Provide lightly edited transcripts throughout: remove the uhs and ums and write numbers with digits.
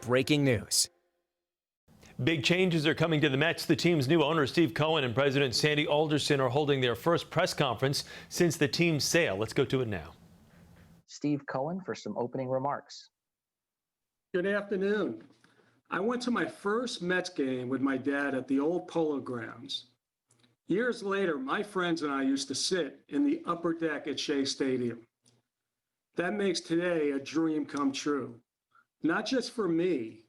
breaking news. Big changes are coming to the Mets. The team's new owner, Steve Cohen, and President Sandy Alderson are holding their first press conference since the team's sale. Let's go to it now. Steve Cohen for some opening remarks. Good afternoon. I went to my first Mets game with my dad at the old Polo Grounds. Years later, my friends and I used to sit in the upper deck at Shea Stadium. That makes today a dream come true, not just for me,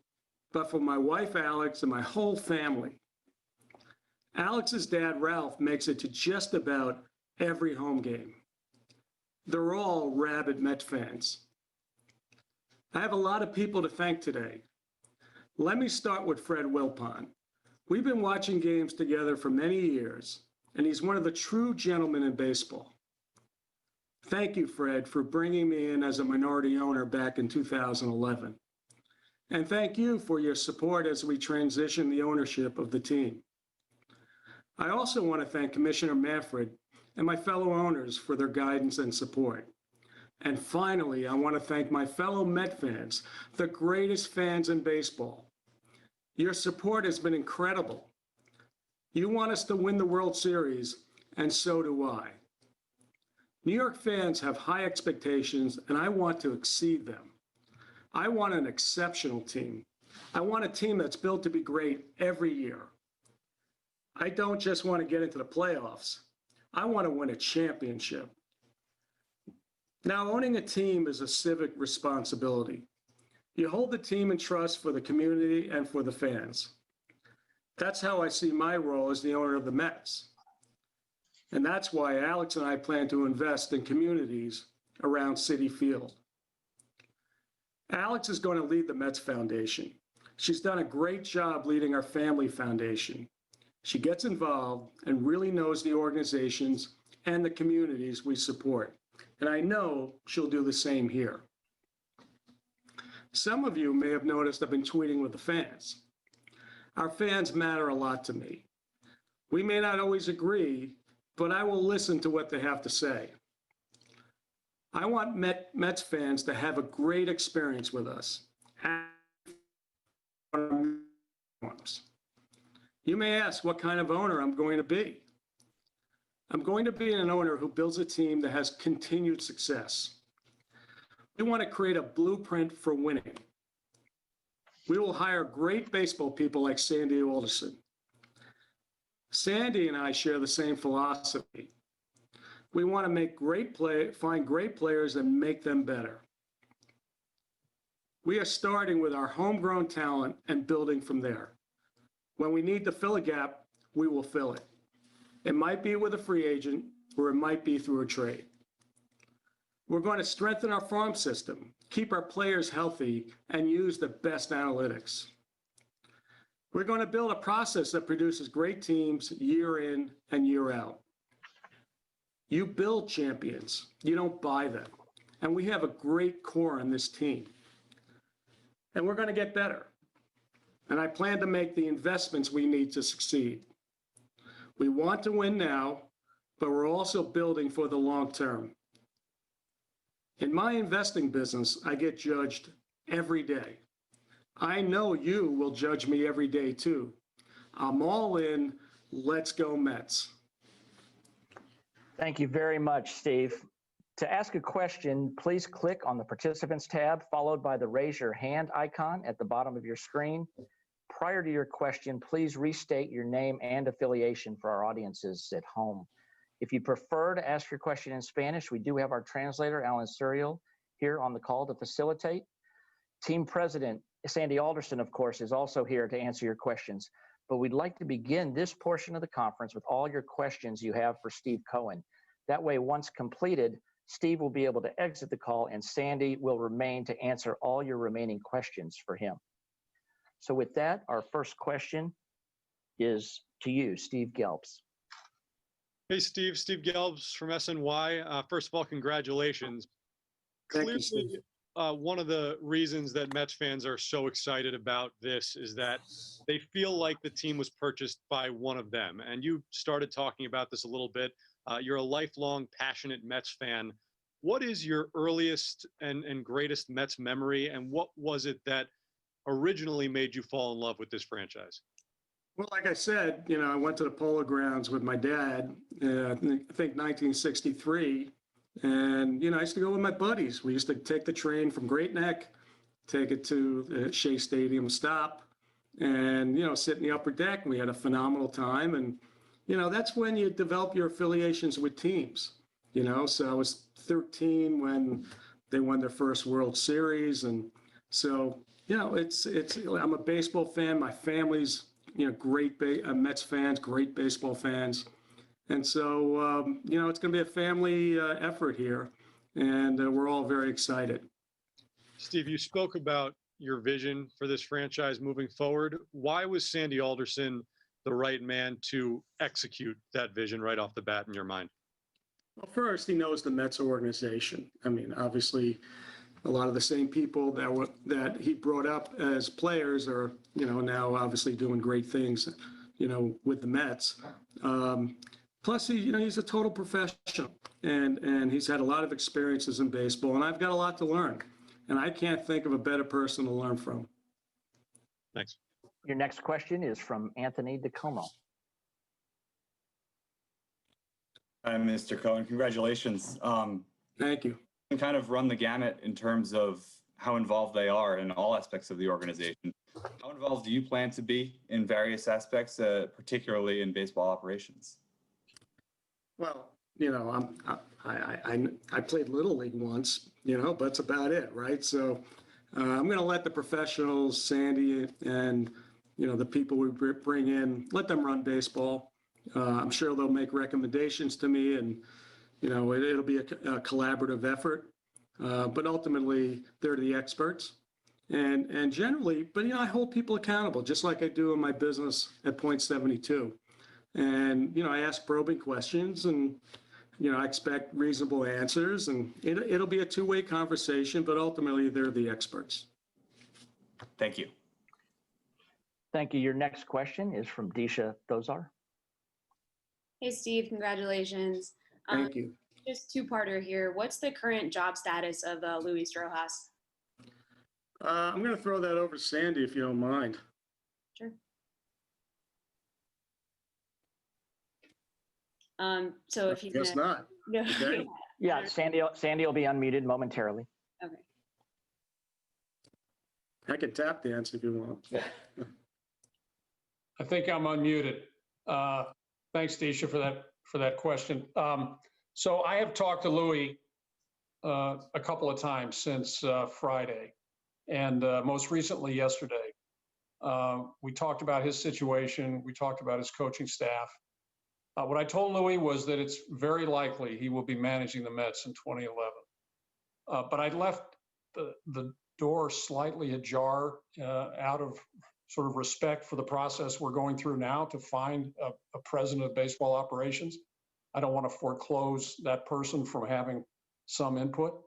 but for my wife, Alex, and my whole family. Alex's dad, Ralph, makes it to just about every home game. They're all rabid Met fans. I have a lot of people to thank today. Let me start with Fred Wilpon. We've been watching games together for many years, and he's one of the true gentlemen in baseball. Thank you, Fred, for bringing me in as a minority owner back in 2011. And thank you for your support as we transition the ownership of the team. I also want to thank Commissioner Manfred and my fellow owners for their guidance and support. And finally, I want to thank my fellow Met fans, the greatest fans in baseball. Your support has been incredible. You want us to win the World Series, and so do I. New York fans have high expectations, and I want to exceed them. I want an exceptional team. I want a team that's built to be great every year. I don't just want to get into the playoffs. I want to win a championship. Now, owning a team is a civic responsibility. You hold the team in trust for the community and for the fans. That's how I see my role as the owner of the Mets. And that's why Alex and I plan to invest in communities around Citi Field. Alex is going to lead the Mets Foundation. She's done a great job leading our family foundation. She gets involved and really knows the organizations and the communities we support. And I know she'll do the same here. Some of you may have noticed I've been tweeting with the fans. Our fans matter a lot to me. We may not always agree, but I will listen to what they have to say. I want Mets fans to have a great experience with us. You may ask what kind of owner I'm going to be. I'm going to be an owner who builds a team that has continued success. We want to create a blueprint for winning. We will hire great baseball people like Sandy Alderson. Sandy and I share the same philosophy. We want to make find great players and make them better. We are starting with our homegrown talent and building from there. When we need to fill a gap, we will fill it. It might be with a free agent, or it might be through a trade. We're going to strengthen our farm system, keep our players healthy, and use the best analytics. We're going to build a process that produces great teams year in and year out. You build champions, you don't buy them. And we have a great core on this team. And we're going to get better. And I plan to make the investments we need to succeed. We want to win now, but we're also building for the long term. In my investing business, I get judged every day. I know you will judge me every day too. I'm all in. Let's go Mets. Thank you very much, Steve. To ask a question, please click on the Participants tab, followed by the Raise Your Hand icon at the bottom of your screen. Prior to your question, please restate your name and affiliation for our audiences at home. If you prefer to ask your question in Spanish, we do have our translator, Alan Suriel, here on the call to facilitate. Team President Sandy Alderson, of course, is also here to answer your questions. But we'd like to begin this portion of the conference with all your questions you have for Steve Cohen. That way, once completed, Steve will be able to exit the call and Sandy will remain to answer all your remaining questions for him. So with that, our first question is to you, Steve Gelbs. Hey, Steve Gelbs from SNY. First of all, congratulations. Thank you, Steve. One of the reasons that Mets fans are so excited about this is that they feel like the team was purchased by one of them. And you started talking about this a little bit. You're a lifelong, passionate Mets fan. What is your earliest and greatest Mets memory? And what was it that originally made you fall in love with this franchise? Well, like I said, I went to the Polo Grounds with my dad, I think 1963. And, I used to go with my buddies. We used to take the train from Great Neck, take it to the Shea Stadium stop, and, sit in the upper deck. We had a phenomenal time. And, that's when you develop your affiliations with teams, So I was 13 when they won their first World Series. And so, I'm a baseball fan. My family's, great Mets fans, great baseball fans. And so, it's going to be a family effort here, and we're all very excited. Steve, you spoke about your vision for this franchise moving forward. Why was Sandy Alderson the right man to execute that vision right off the bat in your mind? Well, first, he knows the Mets organization. I mean, obviously, a lot of the same people that he brought up as players are, now obviously doing great things, with the Mets. Plus, he's a total professional, and he's had a lot of experiences in baseball, and I've got a lot to learn, and I can't think of a better person to learn from. Thanks. Your next question is from Anthony DiComo. Hi, Mr. Cohen. Congratulations. Thank you. You kind of run the gamut in terms of how involved they are in all aspects of the organization. How involved do you plan to be in various aspects, particularly in baseball operations? Well, I played Little League once, but that's about it, right? So I'm going to let the professionals, Sandy, and the people we bring in, let them run baseball. I'm sure they'll make recommendations to me, and it'll be a collaborative effort. But ultimately, they're the experts, and generally, but I hold people accountable, just like I do in my business at Point 72. And, I ask probing questions, and, I expect reasonable answers, and it'll be a two-way conversation, but ultimately they're the experts. Thank you. Thank you. Your next question is from Disha Thozar. Hey, Steve, congratulations. Thank you. Just two-parter here. What's the current job status of Luis Rojas? I'm going to throw that over to Sandy, if you don't mind. Sure. So if you Guess not. No. Okay. Yeah, Sandy will be unmuted momentarily. Okay. I can tap dance if you want. I think I'm unmuted. Thanks, Disha, for that question. So I have talked to Louis a couple of times since Friday, and most recently yesterday. We talked about his situation. We talked about his coaching staff. What I told Louis was that it's very likely he will be managing the Mets in 2011. But I left the door slightly ajar out of sort of respect for the process we're going through now to find a president of baseball operations. I don't want to foreclose that person from having some input,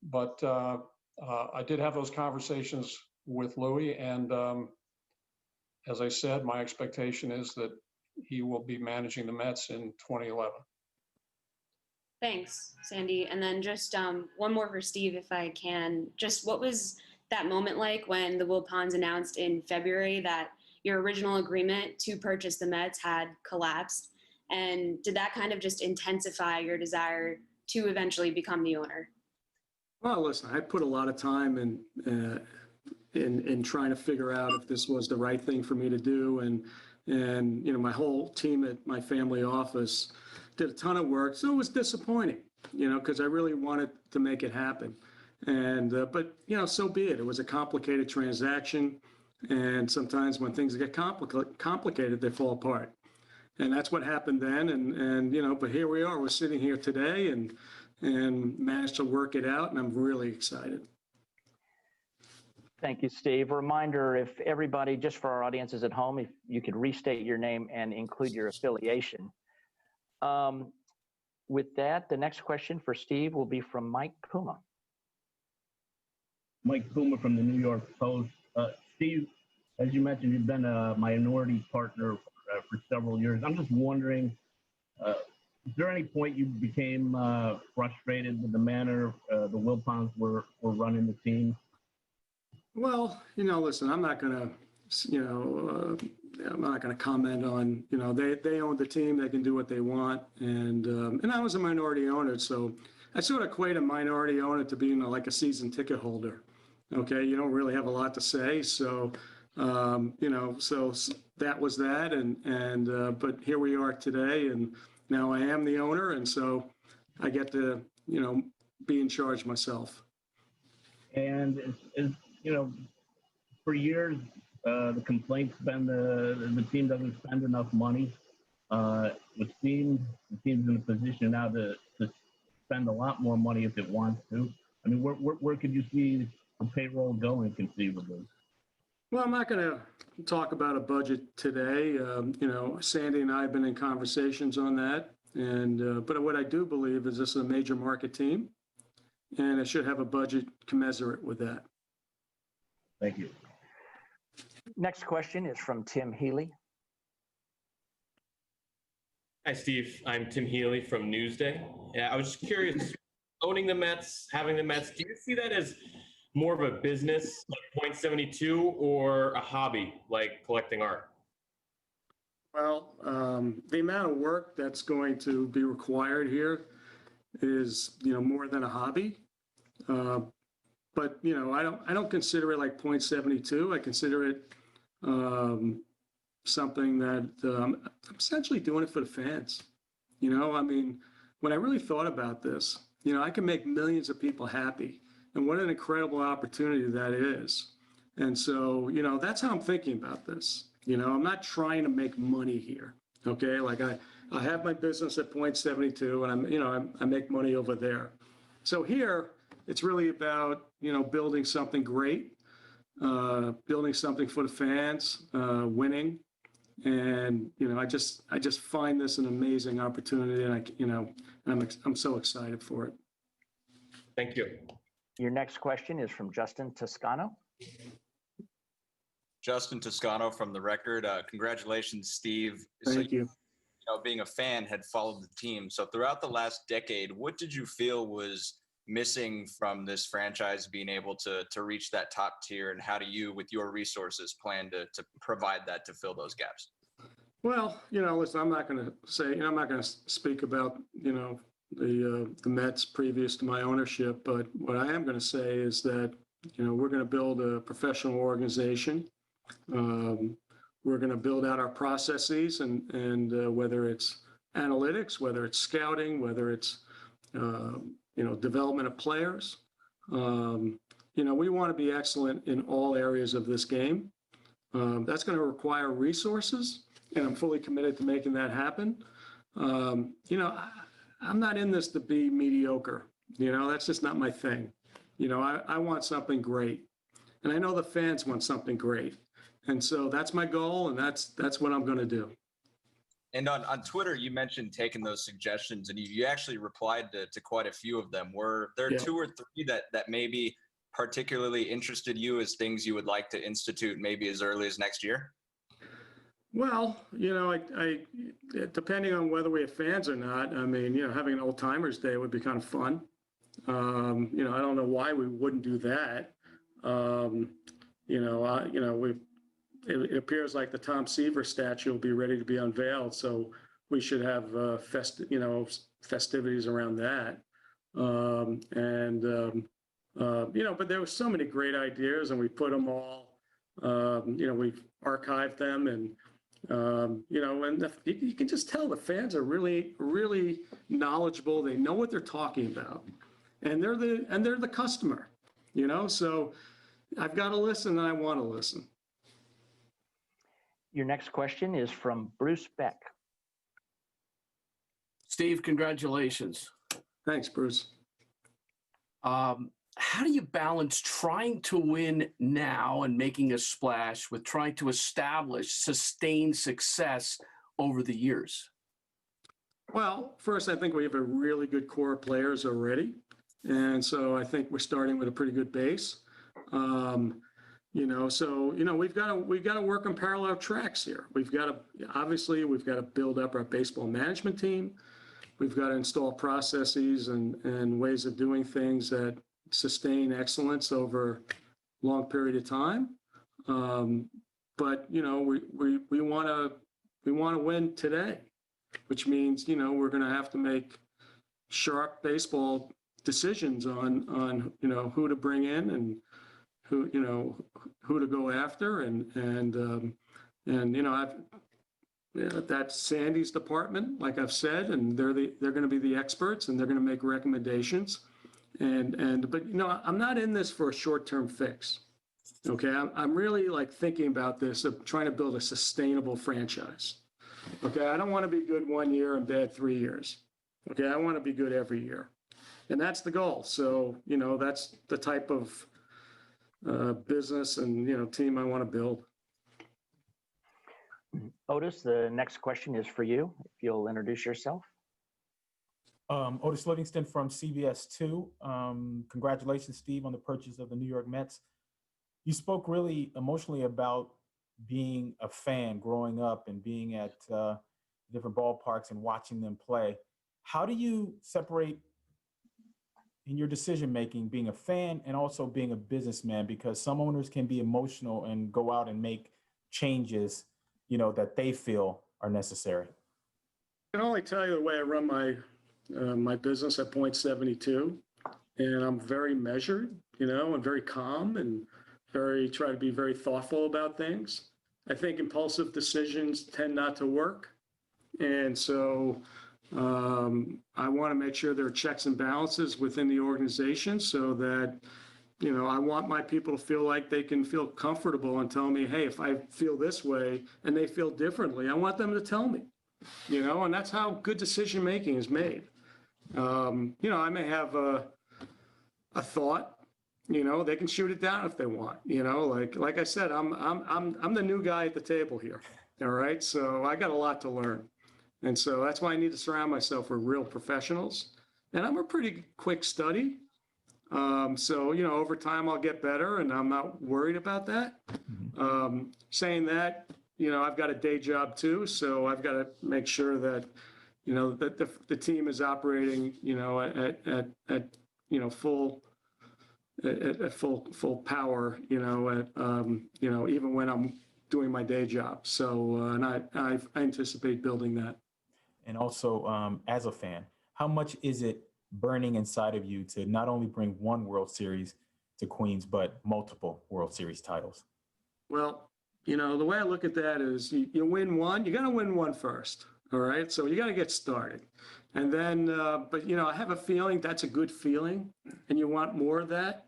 but I did have those conversations with Louis, and as I said, my expectation is that he will be managing the Mets in 2011. Thanks, Sandy. And then just one more for Steve, if I can. Just what was that moment like when the Wilpons announced in February that your original agreement to purchase the Mets had collapsed? And did that kind of just intensify your desire to eventually become the owner? Well, listen, I put a lot of time in trying to figure out if this was the right thing for me to do, and my whole team at my family office did a ton of work. So it was disappointing, because I really wanted to make it happen. And but so be it. It was a complicated transaction, and sometimes when things get complicated, they fall apart. And that's what happened then. And but here we are. We're sitting here today, and managed to work it out, and I'm really excited. Thank you, Steve. A reminder, if everybody, just for our audiences at home, if you could restate your name and include your affiliation. With that, the next question for Steve will be from Mike Puma. Mike Puma from the New York Post. Steve, as you mentioned, you've been a minority partner for several years. I'm just wondering, is there any point you became frustrated with the manner the Wilpons were running the team? Well, listen, I'm not going to, I'm not going to comment on, they own the team, they can do what they want. And I was a minority owner, so I sort of equate a minority owner to being like a season ticket holder. Okay, you don't really have a lot to say, so so that was that, but here we are today, and now I am the owner, and so I get to be in charge myself. And for years, the complaint's been the team doesn't spend enough money. Which seems the team's in a position now to spend a lot more money if it wants to. I mean, where could you see the payroll going conceivably? Well, I'm not going to talk about a budget today. Sandy and I have been in conversations on that, but what I do believe is this is a major market team, and it should have a budget commensurate with that. Thank you. Next question is from Tim Healy. Hi, Steve. I'm Tim Healy from Newsday. Yeah, I was just curious, owning the Mets, having the Mets, do you see that as more of a business like Point72 or a hobby like collecting art? Well, the amount of work that's going to be required here is, more than a hobby. But I don't consider it like Point72. I consider it something that I'm essentially doing it for the fans. I mean, when I really thought about this, I can make millions of people happy, and what an incredible opportunity that is. And so, that's how I'm thinking about this. I'm not trying to make money here. Okay, like I have my business at Point72, and I make money over there. So here, it's really about building something great, building something for the fans, winning, and I just find this an amazing opportunity, and I'm so excited for it. Thank you. Your next question is from Justin Toscano. Justin Toscano from The Record. Congratulations, Steve. Thank you. Being a fan, had followed the team. So throughout the last decade, what did you feel was missing from this franchise being able to reach that top tier, and how do you, with your resources, plan to provide that to fill those gaps? Well, listen, I'm not going to speak about, the Mets previous to my ownership, but what I am going to say is that, we're going to build a professional organization. We're going to build out our processes, and whether it's analytics, whether it's scouting, whether it's, development of players. We want to be excellent in all areas of this game. That's going to require resources, and I'm fully committed to making that happen. I'm not in this to be mediocre. That's just not my thing. I want something great, and I know the fans want something great. And so that's my goal, and that's what I'm going to do. And on Twitter, you mentioned taking those suggestions, and you actually replied to quite a few of them. Were there two or three that maybe particularly interested you as things you would like to institute maybe as early as next year? Well, I depending on whether we have fans or not, I mean, having an old timers day would be kind of fun. I don't know why we wouldn't do that. It appears like the Tom Seaver statue will be ready to be unveiled, so we should have festivities around that. But there were so many great ideas, and we put them all. We've archived them, and you can just tell the fans are really, really knowledgeable. They know what they're talking about, and they're the customer. So I've got to listen, and I want to listen. Your next question is from Bruce Beck. Steve, congratulations. Thanks, Bruce. How do you balance trying to win now and making a splash with trying to establish sustained success over the years? Well, first, I think we have a really good core of players already. And so I think we're starting with a pretty good base. We've got to work on parallel tracks here. We've got to build up our baseball management team. We've got to install processes and ways of doing things that sustain excellence over, long period of time. But we want to win today, which means we're going to have to make sharp baseball decisions on who to bring in and who to go after, and that's Sandy's department, like I've said, and they're going to be the experts, and they're going to make recommendations. But I'm not in this for a short-term fix. Okay, I'm really thinking about this, of trying to build a sustainable franchise. Okay, I don't want to be good 1 year and bad 3 years. Okay, I want to be good every year, and that's the goal. So that's the type of business and team I want to build. Otis, the next question is for you. If you'll introduce yourself. Otis Livingston from CBS 2. Congratulations, Steve, on the purchase of the New York Mets. You spoke really emotionally about being a fan growing up and being at different ballparks and watching them play. How do you separate in your decision-making being a fan and also being a businessman? Because some owners can be emotional and go out and make changes, that they feel are necessary. I can only tell you the way I run my business at Point 72, and I'm very measured, and very calm, and try to be very thoughtful about things. I think impulsive decisions tend not to work, and so I want to make sure there are checks and balances within the organization, so that I want my people to feel like they can feel comfortable and tell me, hey, if I feel this way and they feel differently, I want them to tell me, and that's how good decision making is made. I may have a thought, they can shoot it down if they want, like I said, I'm the new guy at the table here. All right. So I got a lot to learn. And so that's why I need to surround myself with real professionals, and I'm a pretty quick study. So, over time I'll get better, and I'm not worried about that. Saying that, I've got a day job too. So I've got to make sure that, that the team is operating, at full power, even when I'm doing my day job. So, and I anticipate building that. And also, as a fan, how much is it burning inside of you to not only bring one World Series to Queens, but multiple World Series titles? Well, the way I look at that is you win one, you got to win one first. All right. So you got to get started. And then, but, I have a feeling that's a good feeling, and you want more of that.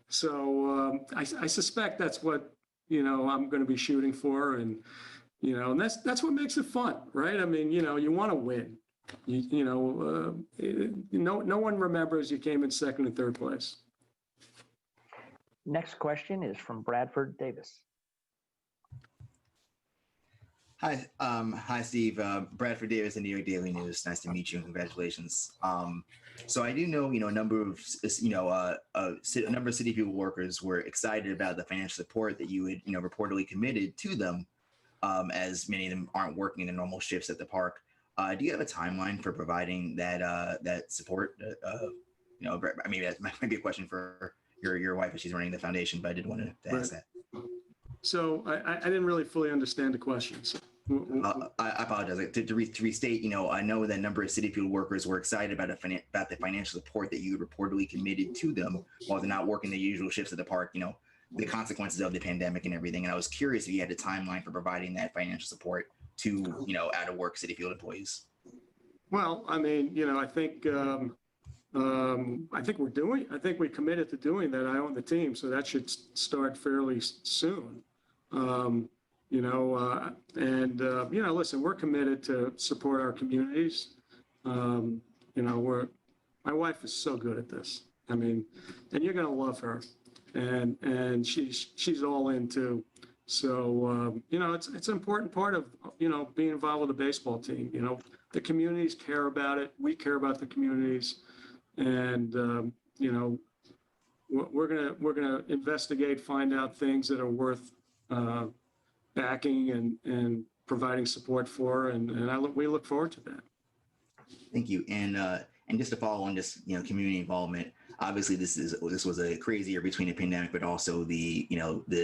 So I suspect that's what, I'm going to be shooting for. And, and that's what makes it fun, right? I mean, you want to win. No one remembers you came in second and third place. Next question is from Bradford Davis. Hi, Steve. Bradford Davis, the New York Daily News. Nice to meet you, and congratulations. So I do know, a number of Citi Field workers were excited about the financial support that you had, reportedly committed to them, as many of them aren't working the normal shifts at the park. Do you have a timeline for providing that support? Maybe that might be a question for your wife if she's running the foundation, but I did want to ask that. So I didn't really fully understand the question. So. I apologize. To restate, I know that a number of Citi Field workers were excited about the financial support that you had reportedly committed to them while they're not working the usual shifts at the park, the consequences of the pandemic and everything. And I was curious if you had a timeline for providing that financial support to, out of work Citi Field employees. Well, I mean, I think we committed to doing that. I own the team, so that should start fairly soon. Listen, we're committed to support our communities. My wife is so good at this. I mean, and you're going to love her, and she's all in too. So, it's an important part of, being involved with the baseball team. The communities care about it. We care about the communities, and, we're going to investigate, find out things that are worth backing and providing support for, and we look forward to that. Thank you. And And just to follow on just, community involvement, obviously this was a crazy year between the pandemic, but also the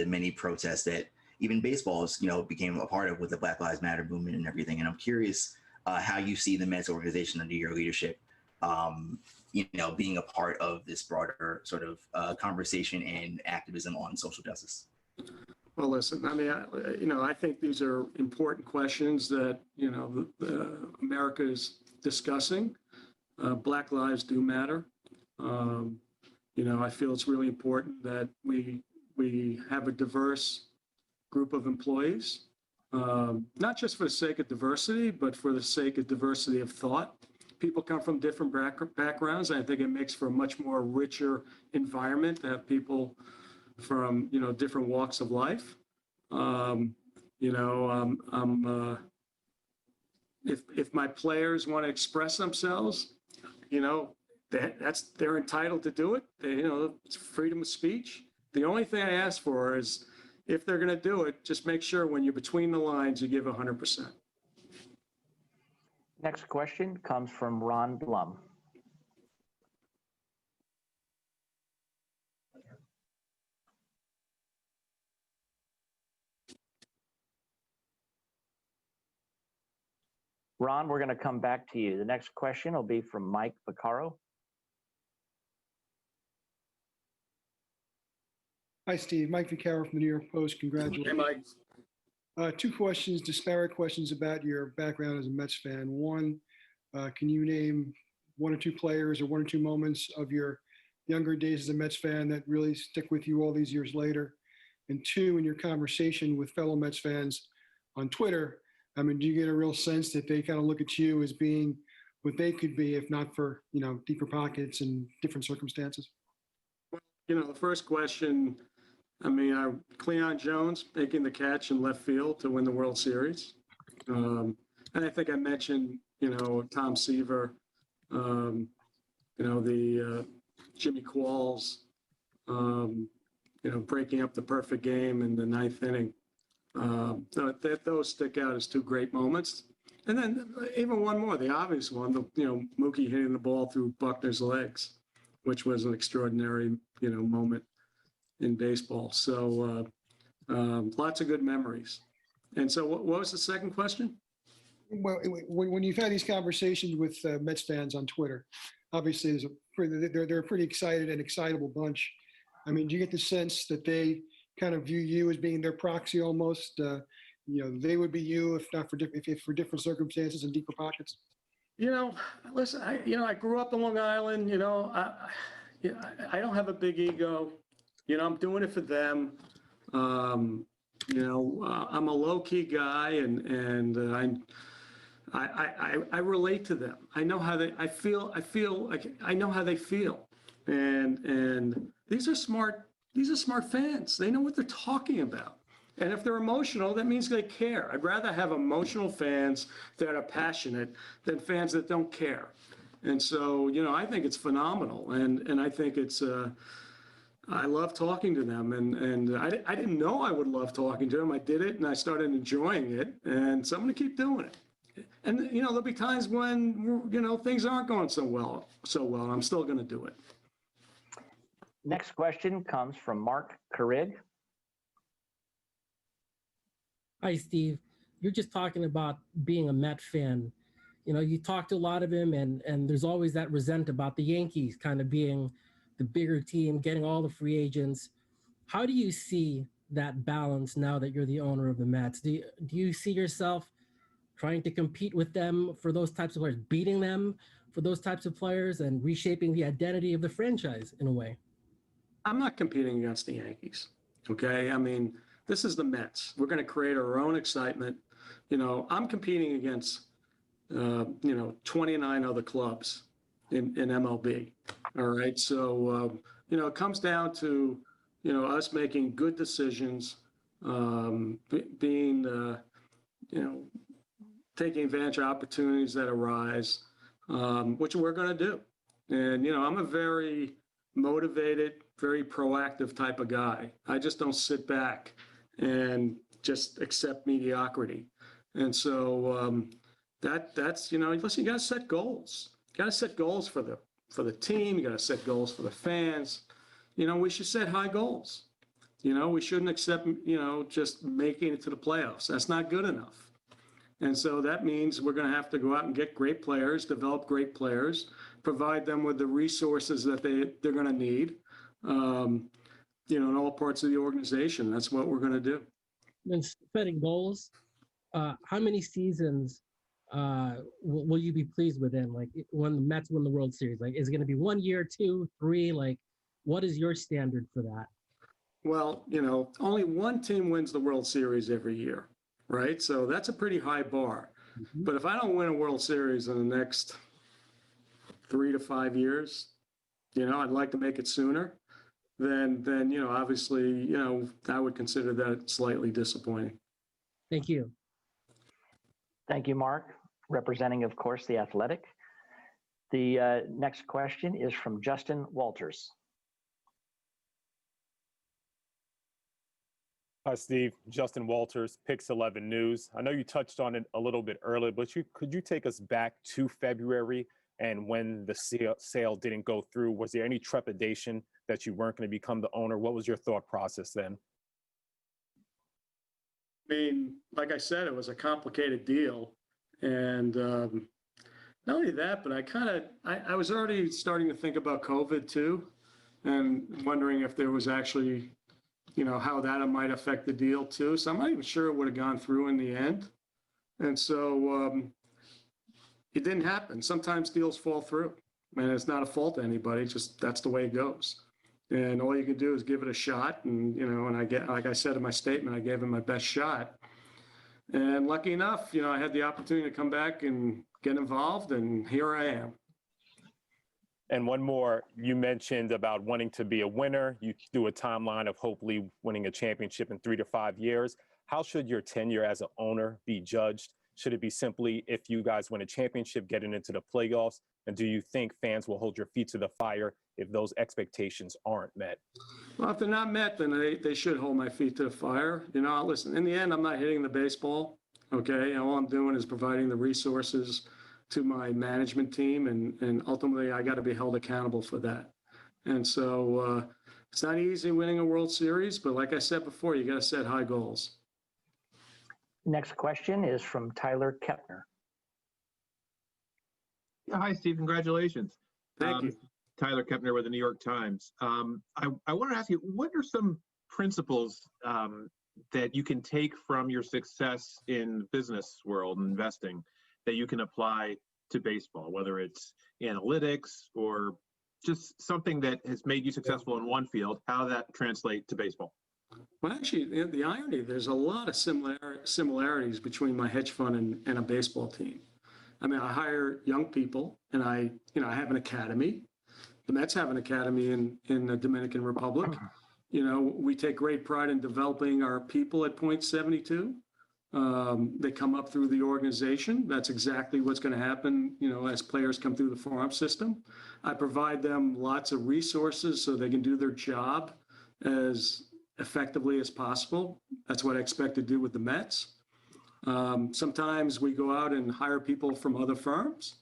many protests that even baseballs, became a part of with the Black Lives Matter movement and everything. And I'm curious how you see the Mets organization under your leadership, being a part of this broader sort of conversation and activism on social justice. Well, listen, I mean, I think these are important questions that, America is discussing. Black lives do matter. I feel it's really important that we have a diverse group of employees, not just for the sake of diversity, but for the sake of diversity of thought. People come from different backgrounds. And I think it makes for a much more richer environment to have people from, different walks of life. If my players want to express themselves, they're entitled to do it. It's freedom of speech. The only thing I ask for is if they're going to do it, just make sure when you're between the lines, you give 100%. Next question comes from Ron Blum. Ron, we're going to come back to you. The next question will be from Mike Vaccaro. Hi, Steve. Mike Vaccaro from the New York Post. Congratulations. Hey, Mike. Two questions, disparate questions about your background as a Mets fan. One, can you name one or two players or one or two moments of your younger days as a Mets fan that really stick with you all these years later? And two, in your conversation with fellow Mets fans on Twitter, I mean, do you get a real sense that they kind of look at you as being what they could be if not for, deeper pockets and different circumstances? The first question, Cleon Jones making the catch in left field to win the World Series. And I think I mentioned, Tom Seaver, the Jimmy Qualls, breaking up the perfect game in the ninth inning. Those stick out as two great moments. And then even one more, the obvious one, Mookie hitting the ball through Buckner's legs, which was an extraordinary, moment in baseball. So lots of good memories. And so what was the second question? Well, when you've had these conversations with Mets fans on Twitter, obviously they're a pretty excited and excitable bunch. I mean, do you get the sense that they kind of view you as being their proxy almost? They would be you if not for different circumstances and deeper pockets. Listen, I grew up in Long Island. I don't have a big ego. I'm doing it for them. I'm a low key guy, and I relate to them. I know how they. I feel like I know how they feel, and these are smart. These are smart fans. They know what they're talking about. And if they're emotional, that means they care. I'd rather have emotional fans that are passionate than fans that don't care. And so, I think it's phenomenal. And I think it's, I love talking to them. And I didn't know I would love talking to them. I did it and I started enjoying it. And so I'm going to keep doing it. And, there'll be times when, things aren't going so well. And I'm still going to do it. Next question comes from Mark Carrig. Hi, Steve. You're just talking about being a Met fan. You talk to a lot of them, and there's always that resent about the Yankees kind of being the bigger team, getting all the free agents. How do you see that balance now that you're the owner of the Mets? Do you see yourself trying to compete with them for those types of players, beating them for those types of players, and reshaping the identity of the franchise in a way? I'm not competing against the Yankees, okay? This is the Mets. We're going to create our own excitement. I'm competing against, 29 other clubs in MLB, all right? So, it comes down to, us making good decisions, being, taking advantage of opportunities that arise, which we're going to do. And, I'm a very motivated, very proactive type of guy. I just don't sit back and just accept mediocrity. And so that's, listen, you got to set goals. got to set goals for the team. You got to set goals for the fans. We should set high goals. We shouldn't accept, just making it to the playoffs. That's not good enough. And so that means we're going to have to go out and get great players, develop great players, provide them with the resources that they're going to need, in all parts of the organization. That's what we're going to do. When setting goals, how many seasons will you be pleased with in? Like when the Mets win the World Series, like is it going to be 1 year, 2, 3? Like what is your standard for that? Well, only one team wins the World Series every year, right? So that's a pretty high bar. Mm-hmm. But if I don't win a World Series in the next 3 to 5 years, I'd like to make it sooner. Then obviously, I would consider that slightly disappointing. Thank you. Thank you, Mark. Representing, of course, The Athletic. The next question is from Justin Walters. Hi, Steve. Justin Walters, Pix 11 News. I know you touched on it a little bit earlier, but could you take us back to February and when the sale didn't go through? Was there any trepidation that you weren't going to become the owner? What was your thought process then? I mean, like I said, it was a complicated deal. And not only that, but I was already starting to think about COVID too, and wondering if there was actually, how that might affect the deal too. So I'm not even sure it would have gone through in the end. And so it didn't happen. Sometimes deals fall through. And it's not a fault to anybody, just that's the way it goes. And all you can do is give it a shot. And, and like I said in my statement, I gave him my best shot. And lucky enough, I had the opportunity to come back and get involved, and here I am. And one more, you mentioned about wanting to be a winner. You do a timeline of hopefully winning a championship in 3 to 5 years. How should your tenure as an owner be judged? Should it be simply if you guys win a championship, getting into the playoffs? And do you think fans will hold your feet to the fire if those expectations aren't met? Well, if they're not met, then they should hold my feet to the fire. Listen, in the end, I'm not hitting the baseball, okay? All I'm doing is providing the resources to my management team, and ultimately, I got to be held accountable for that. And so it's not easy winning a World Series, but like I said before, you got to set high goals. Next question is from Tyler Kepner. Yeah, hi, Steve. Congratulations. Thank you. Tyler Kepner with the New York Times. I want to ask you, what are some principles that you can take from your success in the business world and investing that you can apply to baseball, whether it's analytics or just something that has made you successful in one field, how that translate to baseball? Well, actually, the irony, there's a lot of similarities between my hedge fund and a baseball team. I mean, I hire young people, and I have an academy. The Mets have an academy in the Dominican Republic. We take great pride in developing our people at Point 72. They come up through the organization. That's exactly what's going to happen, as players come through the farm system. I provide them lots of resources so they can do their job as effectively as possible. That's what I expect to do with the Mets. Sometimes we go out and hire people from other firms.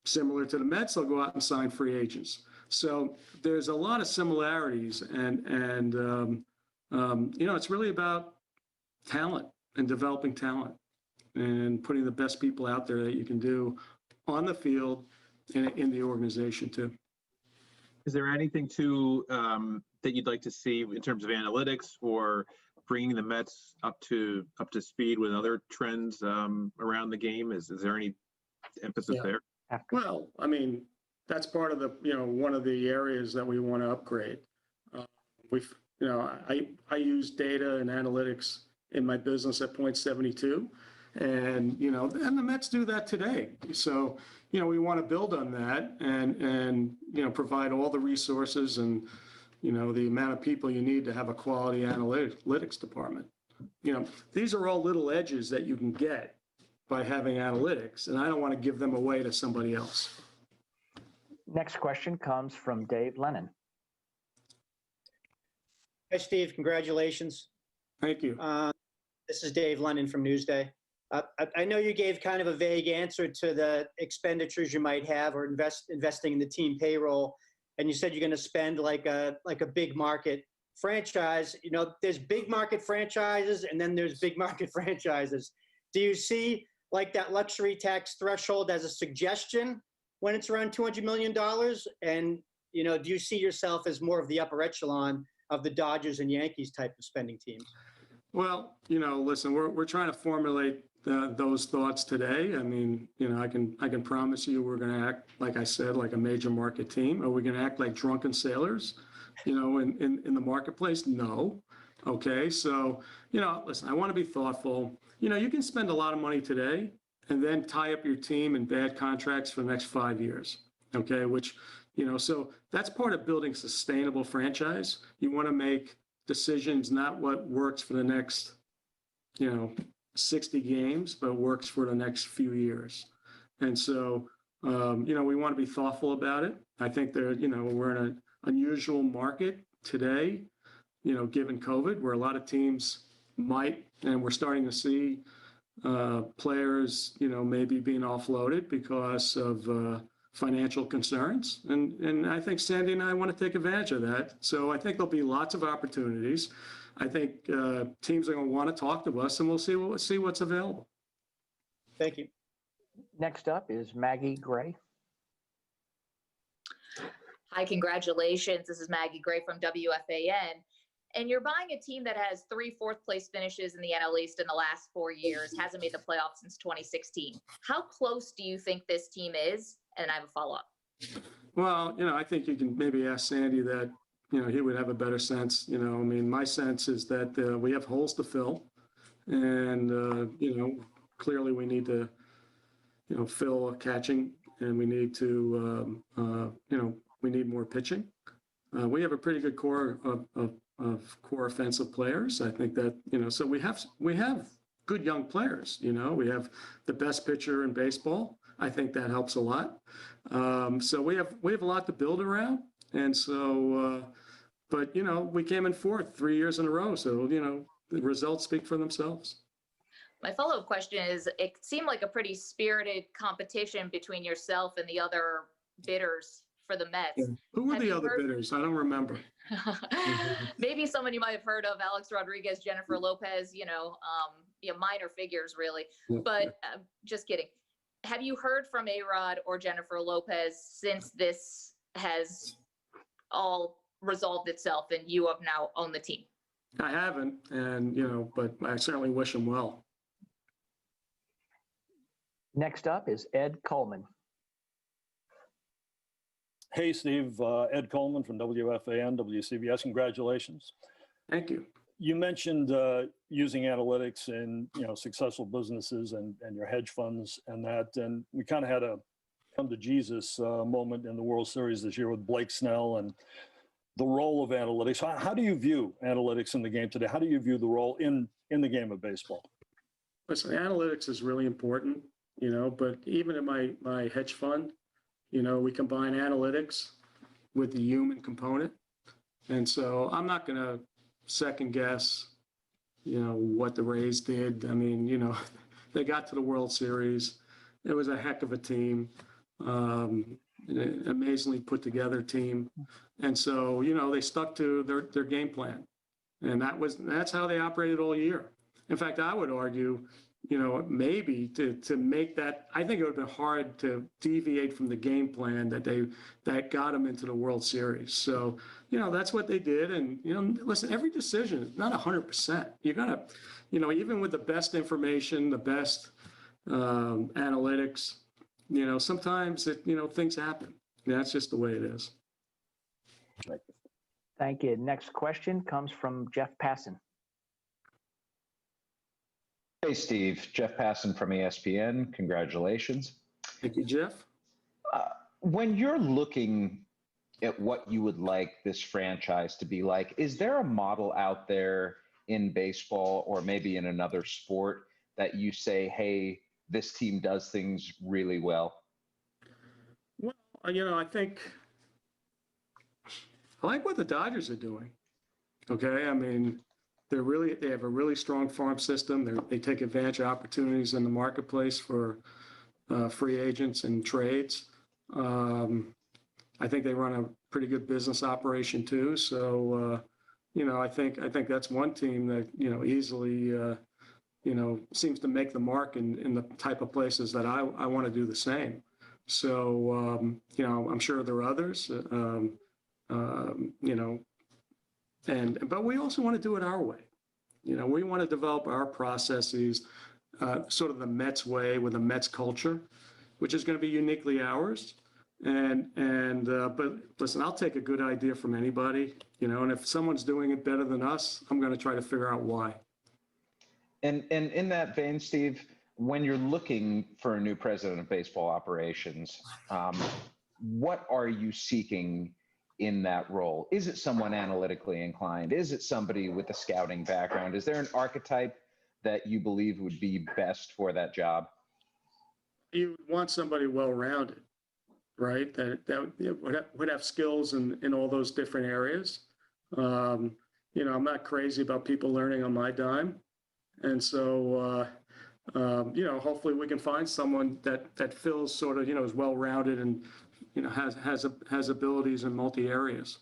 Similar to the Mets, they'll go out and sign free agents. So there's a lot of similarities, and it's really about talent and developing talent and putting the best people out there that you can do on the field and in the organization too. Is there anything that you'd like to see in terms of analytics or bringing the Mets up to speed with other trends around the game? Is there any emphasis there? Well, I mean, that's part of the one of the areas that we want to upgrade. I use data and analytics in my business at Point 72, and and the Mets do that today. So we want to build on that and provide all the resources and the amount of people you need to have a quality analytics department. These are all little edges that you can get by having analytics, and I don't want to give them away to somebody else. Next question comes from Dave Lennon. Hi, Steve. Congratulations. Thank you. This is Dave Lennon from Newsday. I know you gave kind of a vague answer to the expenditures you might have or investing in the team payroll, and you said you're going to spend like a big market franchise. You know, there's big market franchises, and then there's big market franchises. Do you see like that luxury tax threshold as a suggestion when it's around $200 million? And you know, do you see yourself as more of the upper echelon of the Dodgers and Yankees type of spending teams? Well, you know, listen, we're trying to formulate those thoughts today. I mean, you know, I can promise you we're going to act, like I said, like a major market team. Are we going to act like drunken sailors, you know, in the marketplace? No. Okay. So, you know, listen, I want to be thoughtful. You know, you can spend a lot of money today and then tie up your team in bad contracts for the next 5 years. Okay. Which, you know, so that's part of building a sustainable franchise. You want to make decisions, not what works for the next, you know, 60 games, but works for the next few years. And so, you know, we want to be thoughtful about it. I think that, you know, we're in an unusual market today, you know, given COVID, where a lot of teams might, and we're starting to see players, you know, maybe being offloaded because of financial concerns. And I think Sandy and I want to take advantage of that. So I think there'll be lots of opportunities. I think teams are going to want to talk to us, and we'll see what's available. Thank you. Next up is Maggie Gray. Hi, congratulations. This is Maggie Gray from WFAN. And you're buying a team that has 3 fourth-place finishes in the NL East in the last 4 years, hasn't made the playoffs since 2016. How close do you think this team is? And I have a follow-up. Well, you know, I think you can maybe ask Sandy that, you know, he would have a better sense. You know, I mean, my sense is that we have holes to fill. And, you know, clearly we need to, you know, fill catching, and we need to, you know, we need more pitching. We have a pretty good core of core offensive players. I think that, you know, so we have good young players. You know, we have the best pitcher in baseball. I think that helps a lot. So we have a lot to build around. And so, but, you know, we came in fourth 3 years in a row. So, you know, the results speak for themselves. My follow-up question is, it seemed like a pretty spirited competition between yourself and the other bidders for the Mets. Yeah. Who were the other bidders? I don't remember. Maybe someone you might have heard of, Alex Rodriguez, Jennifer Lopez, you know, minor figures really, but just kidding. Have you heard from A-Rod or Jennifer Lopez since this has all resolved itself and you have now owned the team? I haven't, and, you know, but I certainly wish them well. Next up is Ed Coleman. Hey, Steve. Ed Coleman from WFAN, WCBS. Congratulations. Thank you. You mentioned using analytics in, you know, successful businesses and your hedge funds and that. And we kind of had a come to Jesus moment in the World Series this year with Blake Snell and the role of analytics. How do you view analytics in the game today? How do you view the role in the game of baseball? Listen, analytics is really important, you know, but even in my hedge fund, you know, we combine analytics with the human component. And so I'm not going to second guess, you know, what the Rays did. I mean, you know, they got to the World Series. It was a heck of a team, an amazingly put together team. And so, you know, they stuck to their game plan. And that's how they operated all year. In fact, I would argue, you know, maybe to make that, I think it would have been hard to deviate from the game plan that got them into the World Series. So, you know, that's what they did. And, you know, listen, every decision is not 100%. You got to, you know, even with the best information, the best analytics, you know, sometimes things happen. That's just the way it is. Thank you. Next question comes from Jeff Passan. Hey, Steve. Jeff Passan from ESPN. Congratulations. Thank you, Jeff. When you're looking at what you would like this franchise to be like, is there a model out there in baseball or maybe in another sport that you say, hey, this team does things really well? Well, you know, I think I like what the Dodgers are doing. Okay. I mean, they have a really strong farm system. They take advantage of opportunities in the marketplace for free agents and trades. I think they run a pretty good business operation too. So, I think that's one team that, easily, seems to make the mark in the type of places that I want to do the same. So, I'm sure there are others, but we also want to do it our way. We want to develop our processes, sort of the Mets way with a Mets culture, which is going to be uniquely ours. But listen, I'll take a good idea from anybody, and if someone's doing it better than us, I'm going to try to figure out why. And in that vein, Steve, when you're looking for a new president of baseball operations, what are you seeking in that role? Is it someone analytically inclined? Is it somebody with a scouting background? Is there an archetype that you believe would be best for that job? You want somebody well-rounded, right? That would have skills in all those different areas. I'm not crazy about people learning on my dime. And so, hopefully we can find someone that feels sort of, is well-rounded and, has abilities in multi areas.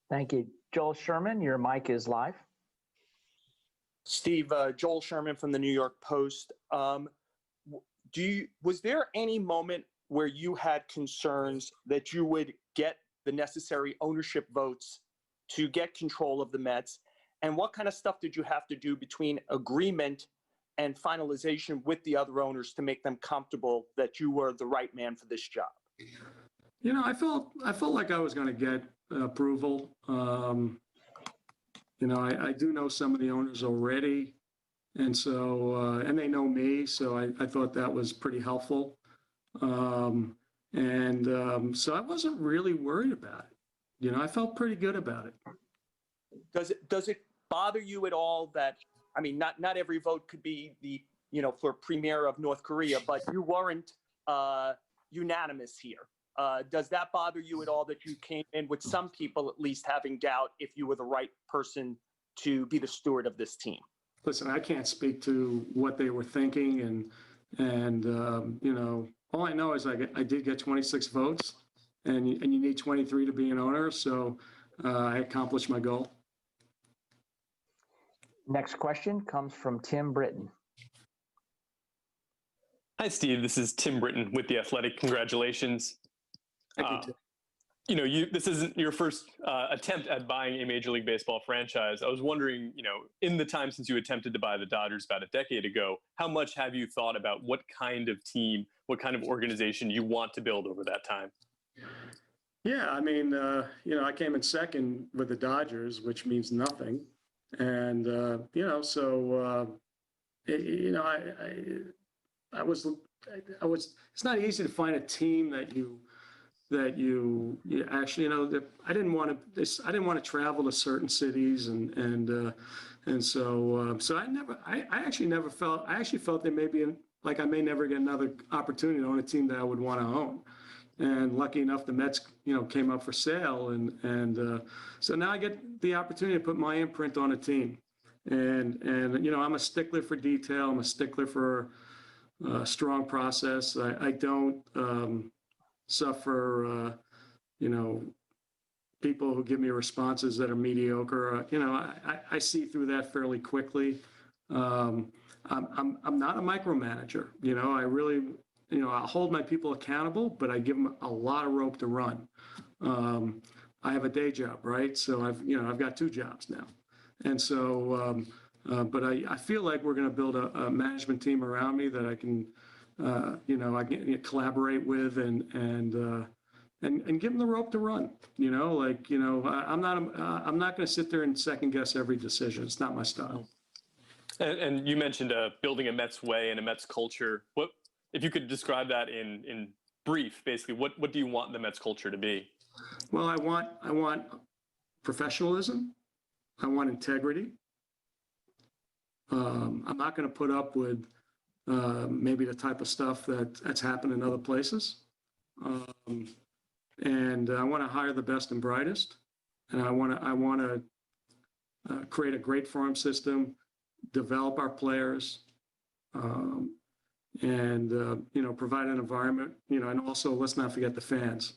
Thank you. Joel Sherman, your mic is live. Steve, Joel Sherman from the New York Post. Was there any moment where you had concerns that you would get the necessary ownership votes to get control of the Mets? And what kind of stuff did you have to do between agreement and finalization with the other owners to make them comfortable that you were the right man for this job? I felt like I was going to get approval. I do know some of the owners already, and so and they know me, so I thought that was pretty helpful. So I wasn't really worried about it. I felt pretty good about it. Does it bother you at all that, I mean, not every vote could be for premier of North Korea, but you weren't unanimous here. Does that bother you at all that you came in with some people at least having doubt if you were the right person to be the steward of this team? Listen, I can't speak to what they were thinking, and all I know is I did get 26 votes, and you need 23 to be an owner, so I accomplished my goal. Next question comes from Tim Britton. Hi, Steve. This is Tim Britton with The Athletic. Congratulations. Thank you, Tim. This isn't your first attempt at buying a Major League Baseball franchise. I was wondering, in the time since you attempted to buy the Dodgers about a decade ago, how much have you thought about what kind of team, what kind of organization you want to build over that time? Yeah, I mean, I came in second with the Dodgers, which means nothing. And, it's not easy to find a team that you actually, I didn't want to travel to certain cities and so I actually felt there may be I may never get another opportunity to own a team that I would want to own. And lucky enough, the Mets, came up for sale, and so now I get the opportunity to put my imprint on a team. And I'm a stickler for detail. I'm a stickler for a strong process. I don't suffer, people who give me responses that are mediocre. I see through that fairly quickly. I'm not a micromanager. I really. I hold my people accountable, but I give them a lot of rope to run. I have a day job, right? So I've got two jobs now. And so, but I feel like we're going to build a management team around me that I can, I can collaborate with and give them the rope to run. I'm not going to sit there and second guess every decision. It's not my style. And you mentioned building a Mets way and a Mets culture. What, if you could describe that in brief, basically, what do you want the Mets culture to be? Well, I want professionalism. I want integrity. I'm not going to put up with maybe the type of stuff that's happened in other places. And I want to hire the best and brightest. And I want create a great farm system, develop our players, and provide an environment. And also let's not forget the fans.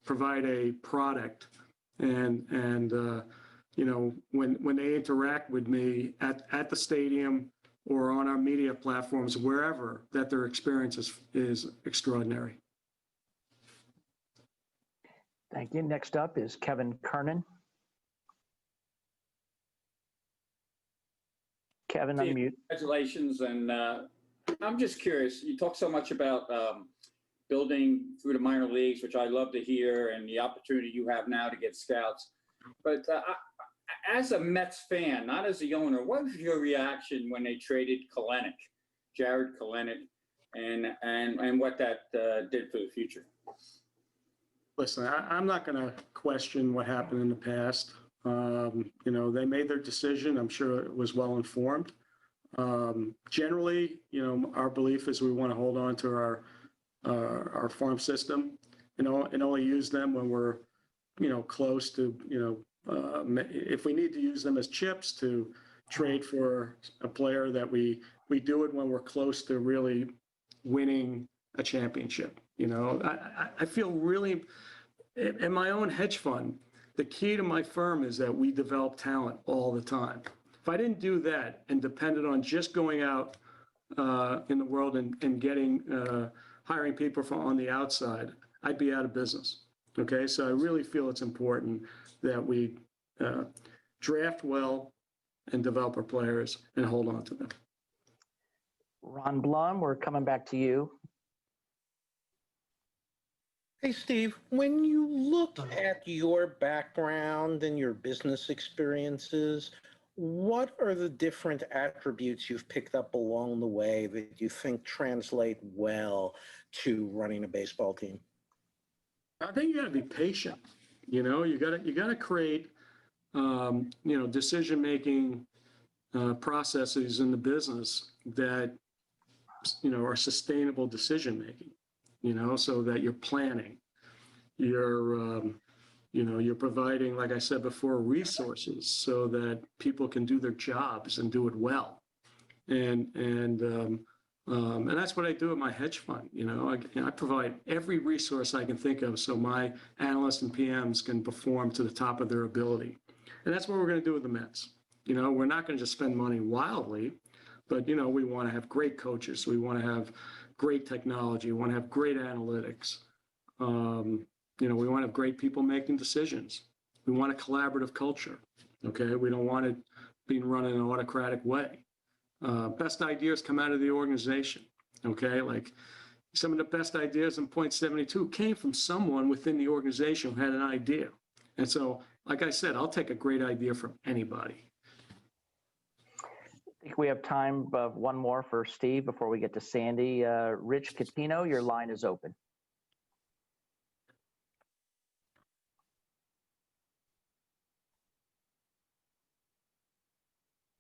Provide a product, and when they interact with me at the stadium or on our media platforms, wherever, that their experience is extraordinary. Thank you. Next up is Kevin Kernan. Kevin, unmute. Congratulations. And I'm just curious, you talk so much about building through the minor leagues, which I love to hear, and the opportunity you have now to get scouts. But as a Mets fan, not as the owner, what was your reaction when they traded Jared Kalenic, and what that did for the future? Listen, I'm not going to question what happened in the past. They made their decision. I'm sure it was well informed. Generally, our belief is we want to hold on to our farm system, and only use them when we're, close to, if we need to use them as chips to trade for a player, that we do it when we're close to really winning a championship. I feel really, in my own hedge fund, the key to my firm is that we develop talent all the time. If I didn't do that and depended on just going out in the world and getting hiring people on the outside, I'd be out of business. Okay, so I really feel it's important that we draft well and develop our players and hold on to them. Ron Blum, we're coming back to you. Hey, Steve, when you look at your background and your business experiences, what are the different attributes you've picked up along the way that you think translate well to running a baseball team? I think you got to be patient. You got to create, decision-making processes in the business that, are sustainable decision-making. So that you're planning, you're providing, like I said before, resources so that people can do their jobs and do it well. And that's what I do at my hedge fund. I provide every resource I can think of so my analysts and PMs can perform to the top of their ability. And that's what we're going to do with the Mets. We're not going to just spend money wildly, but, we want to have great coaches. We want to have great technology. We want to have great analytics. We want to have great people making decisions. We want a collaborative culture. Okay, we don't want it being run in an autocratic way. Best ideas come out of the organization. Okay, like some of the best ideas in Point 72 came from someone within the organization who had an idea. And so, like I said, I'll take a great idea from anybody. I think we have time of one more for Steve before we get to Sandy. Rich Catino, your line is open.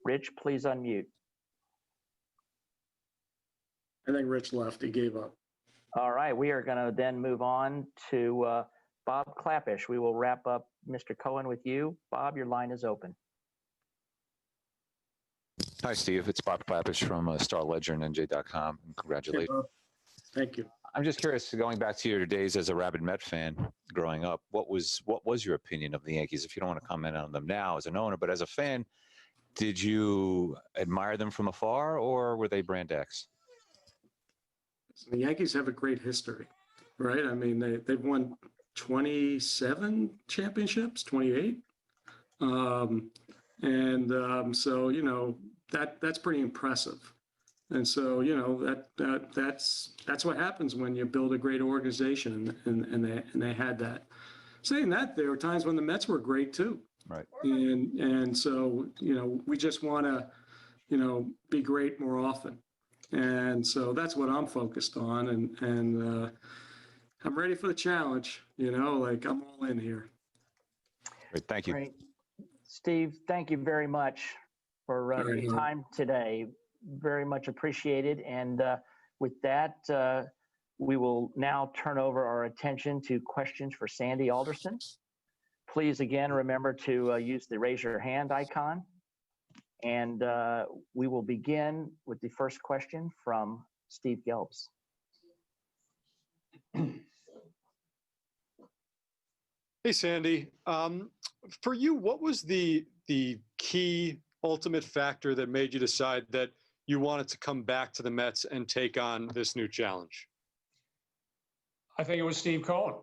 Rich, please unmute. I think Rich left. He gave up. All right. We are going to then move on to Bob Clappish. We will wrap up Mr. Cohen with you. Bob, your line is open. Hi, Steve. It's Bob Clappish from Star Ledger and NJ.com. Congratulations. Thank you. I'm just curious, going back to your days as a rabid Met fan growing up, what was your opinion of the Yankees? If you don't want to comment on them now as an owner, but as a fan, did you admire them from afar, or were they brand X? The Yankees have a great history, right? I mean, they've won 27 championships, 28. So, that's pretty impressive. And so, that's what happens when you build a great organization, and they had that. Saying that, there were times when the Mets were great too. Right. And so, we just want to, be great more often. And so that's what I'm focused on. And I'm ready for the challenge, like I'm all in here. Great. Thank you. Great. Steve, thank you very much for your time today. Very much appreciated. And with that, we will now turn over our attention to questions for Sandy Alderson. Please again remember to use the raise your hand icon. And we will begin with the first question from Steve Gelbs. Hey, Sandy. For you, what was the key ultimate factor that made you decide that you wanted to come back to the Mets and take on this new challenge? I think it was Steve Cohen.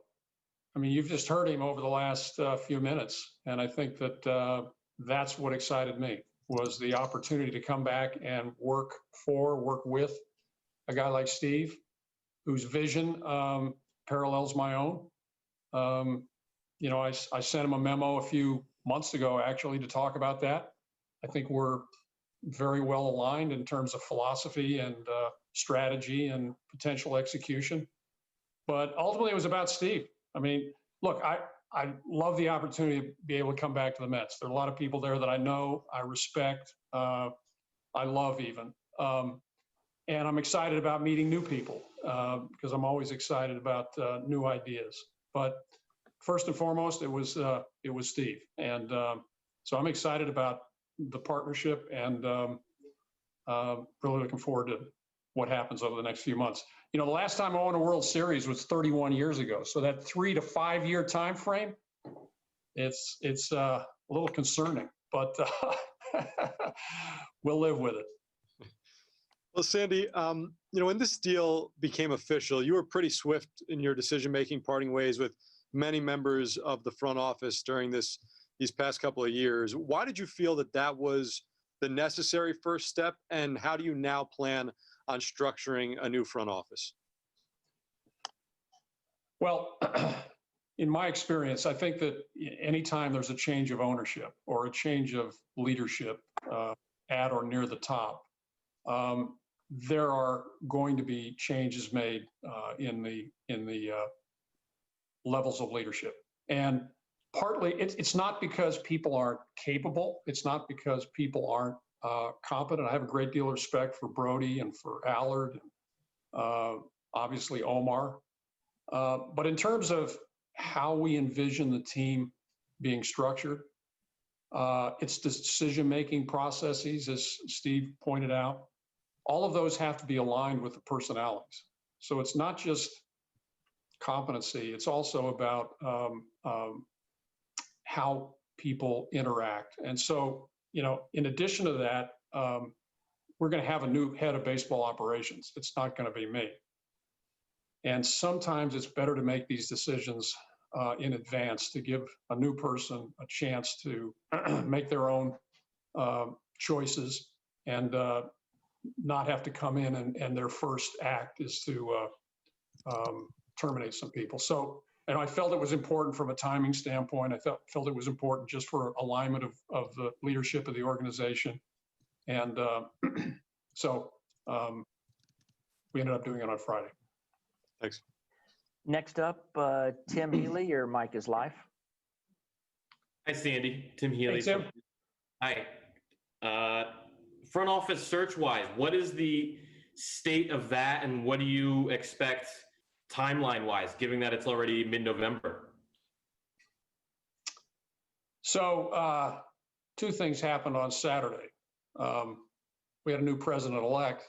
I mean, you've just heard him over the last few minutes, and I think that that's what excited me, was the opportunity to come back and work with a guy like Steve, whose vision parallels my own. You know, I sent him a memo a few months ago, actually, to talk about that. I think we're very well aligned in terms of philosophy and strategy and potential execution. But ultimately, it was about Steve. I mean, look, I love the opportunity to be able to come back to the Mets. There are a lot of people there that I know, I respect, I love even. And I'm excited about meeting new people because I'm always excited about new ideas. But first and foremost, it was Steve. And so I'm excited about the partnership and really looking forward to what happens over the next few months. You know, the last time I won a World Series was 31 years ago. So that 3 to 5 year time frame, it's a little concerning, but we'll live with it. Well, Sandy, you know, when this deal became official, you were pretty swift in your decision-making, parting ways with many members of the front office during these past couple of years. Why did you feel that that was the necessary first step, and how do you now plan on structuring a new front office? Well, in my experience, I think that anytime there's a change of ownership or a change of leadership at or near the top, there are going to be changes made in the levels of leadership. And partly, it's not because people aren't capable. It's not because people aren't competent. I have a great deal of respect for Brody and for Allard, and obviously Omar. But in terms of how we envision the team being structured, it's decision-making processes, as Steve pointed out. All of those have to be aligned with the personalities. So it's not just competency, it's also about how people interact. And so, you know, in addition to that, we're going to have a new head of baseball operations. It's not going to be me. And sometimes it's better to make these decisions in advance to give a new person a chance to make their own choices and not have to come in and their first act is to terminate some people. So, and I felt it was important from a timing standpoint. I felt it was important just for alignment of the leadership of the organization. And so we ended up doing it on Friday. Thanks. Next up, Tim Healy, your mic is live. Hi, Sandy. Tim Healy. Hey, Tim. Hi. Front office search-wise, what is the state of that, and what do you expect timeline-wise, given that it's already mid-November? So two things happened on Saturday. We had a new president-elect,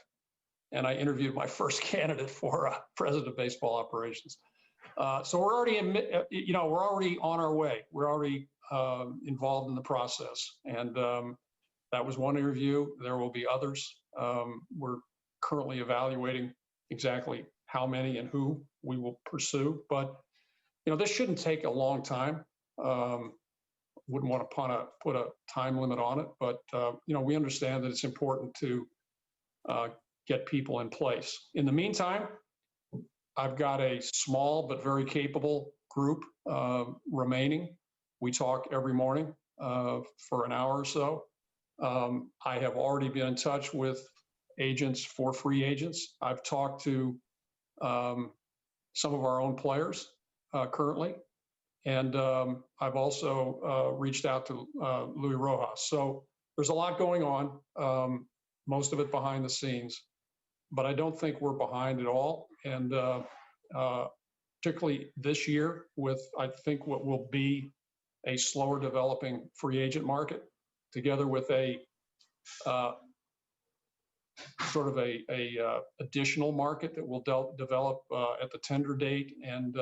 and I interviewed my first candidate for president of baseball operations. So we're already, we're already on our way. We're already involved in the process, and that was one interview. There will be others. We're currently evaluating exactly how many and who we will pursue, but this shouldn't take a long time. Wouldn't want to put a time limit on it, but we understand that it's important to get people in place. In the meantime, I've got a small but very capable group remaining. We talk every morning for an hour or so. I have already been in touch with agents for free agents. I've talked to some of our own players currently, and I've also reached out to Luis Rojas. So there's a lot going on, most of it behind the scenes, but I don't think we're behind at all. And particularly this year with, I think, what will be a slower developing free agent market, together with a sort of a additional market that will develop at the tender date and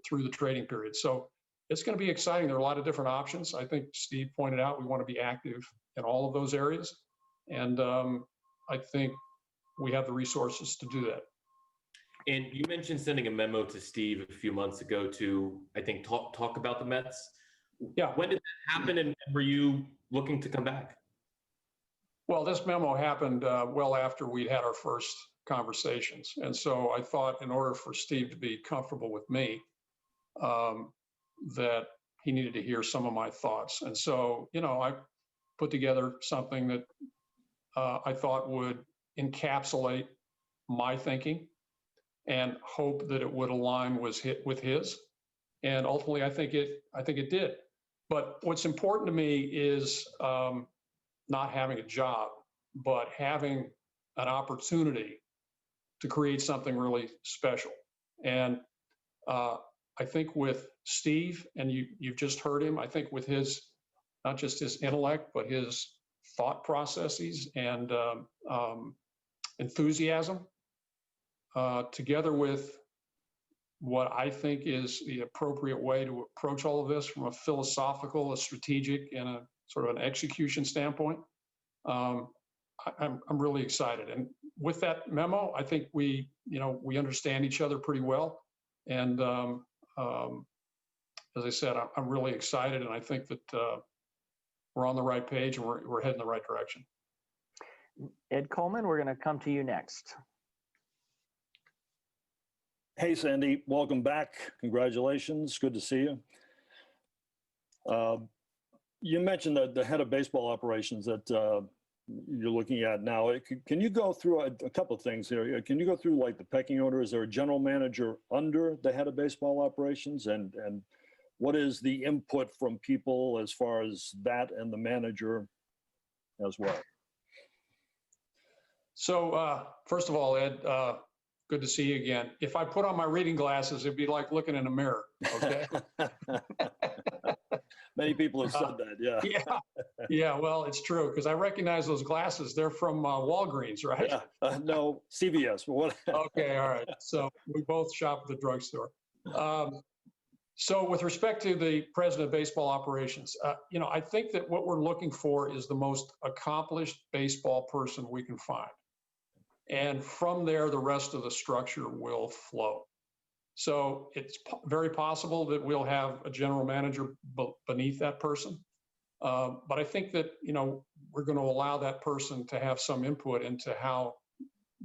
through the trading period. So it's going to be exciting. There are a lot of different options. I think Steve pointed out we want to be active in all of those areas, and I think we have the resources to do that. And you mentioned sending a memo to Steve a few months ago to, I think, talk about the Mets. Yeah. When did that happen, and were you looking to come back? Well, this memo happened well after we'd had our first conversations. And so I thought in order for Steve to be comfortable with me, that he needed to hear some of my thoughts. And so, I put together something that I thought would encapsulate my thinking and hope that it would align with his. And ultimately, I think it did. But what's important to me is not having a job, but having an opportunity to create something really special. And I think with Steve, and you've just heard him, I think with his, not just his intellect, but his thought processes and enthusiasm, together with what I think is the appropriate way to approach all of this from a philosophical, a strategic, and a sort of an execution standpoint, I'm really excited. And with that memo, I think we understand each other pretty well. And as I said, I'm really excited, and I think that we're on the right page and we're heading the right direction. Ed Coleman, we're going to come to you next. Hey, Sandy, welcome back. Congratulations. Good to see you. You mentioned the head of baseball operations that you're looking at now. Can you go through a couple of things here? Can you go through like the pecking order? Is there a general manager under the head of baseball operations? And what is the input from people as far as that and the manager as well? So first of all, Ed, good to see you again. If I put on my reading glasses, it'd be like looking in a mirror, okay? Many people have said that, yeah. Yeah, well, it's true, because I recognize those glasses. They're from Walgreens, right? Yeah. No, CVS. What? Okay, all right. So we both shop at the drugstore. So with respect to the president of baseball operations, I think that what we're looking for is the most accomplished baseball person we can find. And from there, the rest of the structure will flow. So it's very possible that we'll have a general manager beneath that person. But I think that, we're going to allow that person to have some input into how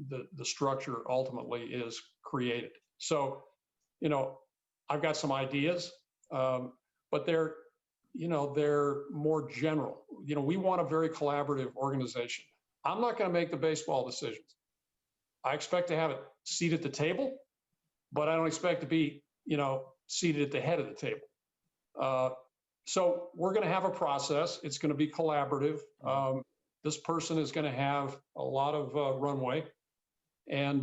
the structure ultimately is created. So, I've got some ideas, but they're more general. We want a very collaborative organization. I'm not going to make the baseball decisions. I expect to have a seat at the table, but I don't expect to be, seated at the head of the table. So we're going to have a process. It's going to be collaborative. This person is going to have a lot of runway, and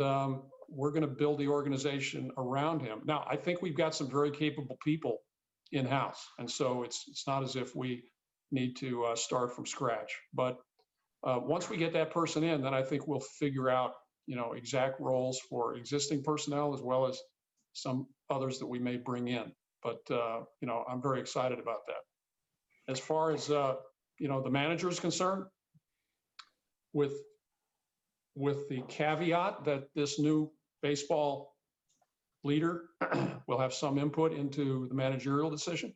we're going to build the organization around him. Now, I think we've got some very capable people in-house, and so it's not as if we need to start from scratch. But once we get that person in, then I think we'll figure out exact roles for existing personnel as well as some others that we may bring in. But, I'm very excited about that. As far as, the manager is concerned, with the caveat that this new baseball leader will have some input into the managerial decision.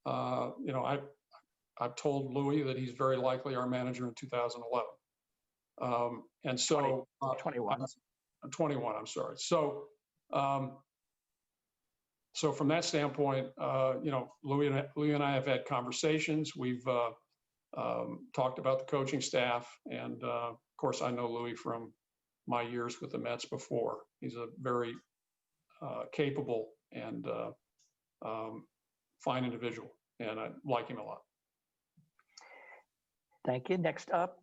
I've told Louis that he's very likely our manager in 2011. And so 21. 21, I'm sorry. So, so from that standpoint, Louis and I have had conversations. We've talked about the coaching staff, and of course, I know Louis from my years with the Mets before. He's a very capable and fine individual, and I like him a lot. Thank you. Next up,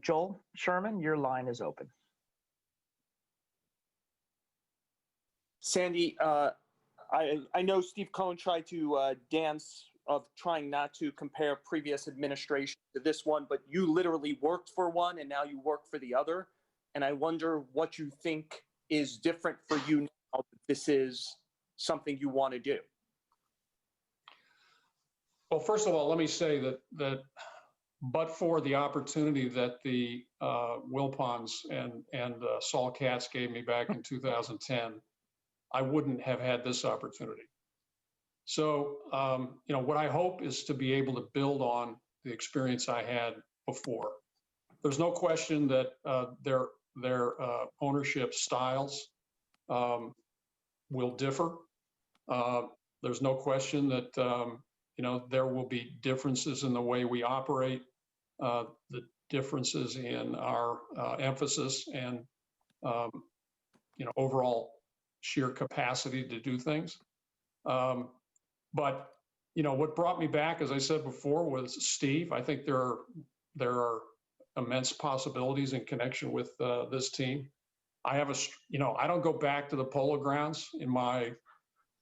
Joel Sherman, your line is open. Sandy, I know Steve Cohen tried to dance of trying not to compare previous administration to this one, but you literally worked for one and now you work for the other. And I wonder what you think is different for you now that this is something you want to do. Well, first of all, let me say that but for the opportunity that the Wilpons and Saul Katz gave me back in 2010, I wouldn't have had this opportunity. So, what I hope is to be able to build on the experience I had before. There's no question that their ownership styles will differ. There's no question that there will be differences in the way we operate, the differences in our emphasis and overall sheer capacity to do things. But what brought me back, as I said before, was Steve. I think there are immense possibilities in connection with this team. I don't go back to the Polo Grounds in my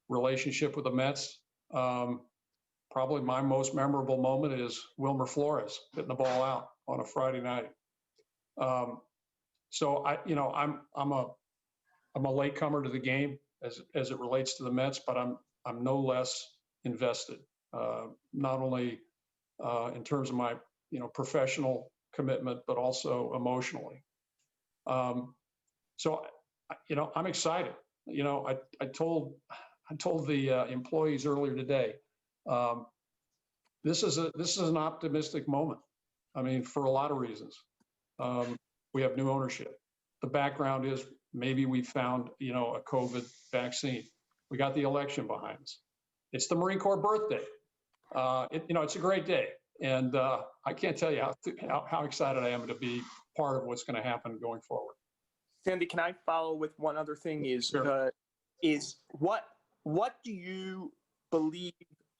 relationship with the Mets. Probably my most memorable moment is Wilmer Flores hitting the ball out on a Friday night. So I'm a latecomer to the game as it relates to the Mets, but I'm no less invested, not only in terms of my professional commitment, but also emotionally. So I'm excited. I told the employees earlier today, this is an optimistic moment. I mean, for a lot of reasons. We have new ownership. The background is maybe we found a COVID vaccine. We got the election behind us. It's the Marine Corps birthday. It's a great day, and I can't tell you how excited I am to be part of what's going to happen going forward. Sandy, can I follow with one other thing? Sure. What do you believe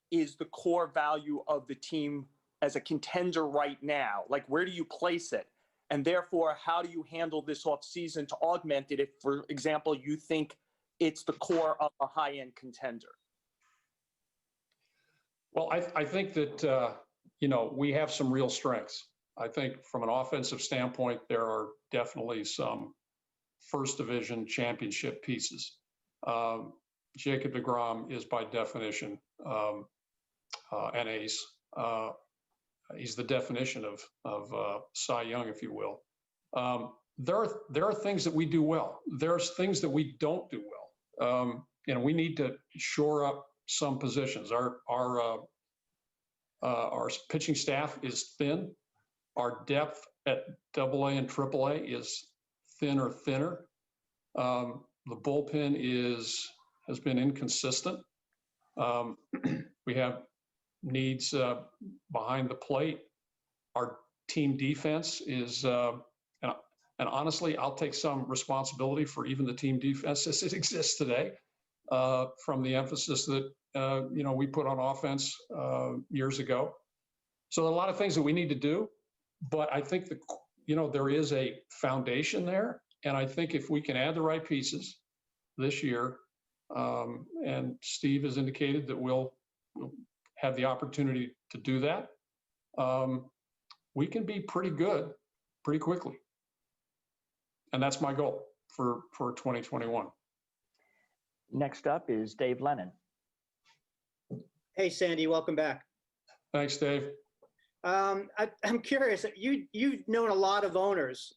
is the core value of the team as a contender right now? Like, where do you place it? And therefore, how do you handle this offseason to augment it if, for example, you think it's the core of a high-end contender? Well, I think that, we have some real strengths. I think from an offensive standpoint, there are definitely some first division championship pieces. Jacob deGrom is by definition an ace. He's the definition of Cy Young, if you will. There are things that we do well. There's things that we don't do well. We need to shore up some positions. Our pitching staff is thin. Our depth at AA and AAA is thinner. The bullpen has been inconsistent. We have needs behind the plate. Our team defense is, and honestly, I'll take some responsibility for even the team defense as it exists today, from the emphasis that we put on offense years ago. So there are a lot of things that we need to do, but I think there is a foundation there, and I think if we can add the right pieces this year, and Steve has indicated that we'll have the opportunity to do that, we can be pretty good pretty quickly. And that's my goal for 2021. Next up is Dave Lennon. Hey, Sandy, welcome back. Thanks, Dave. I'm curious, you've known a lot of owners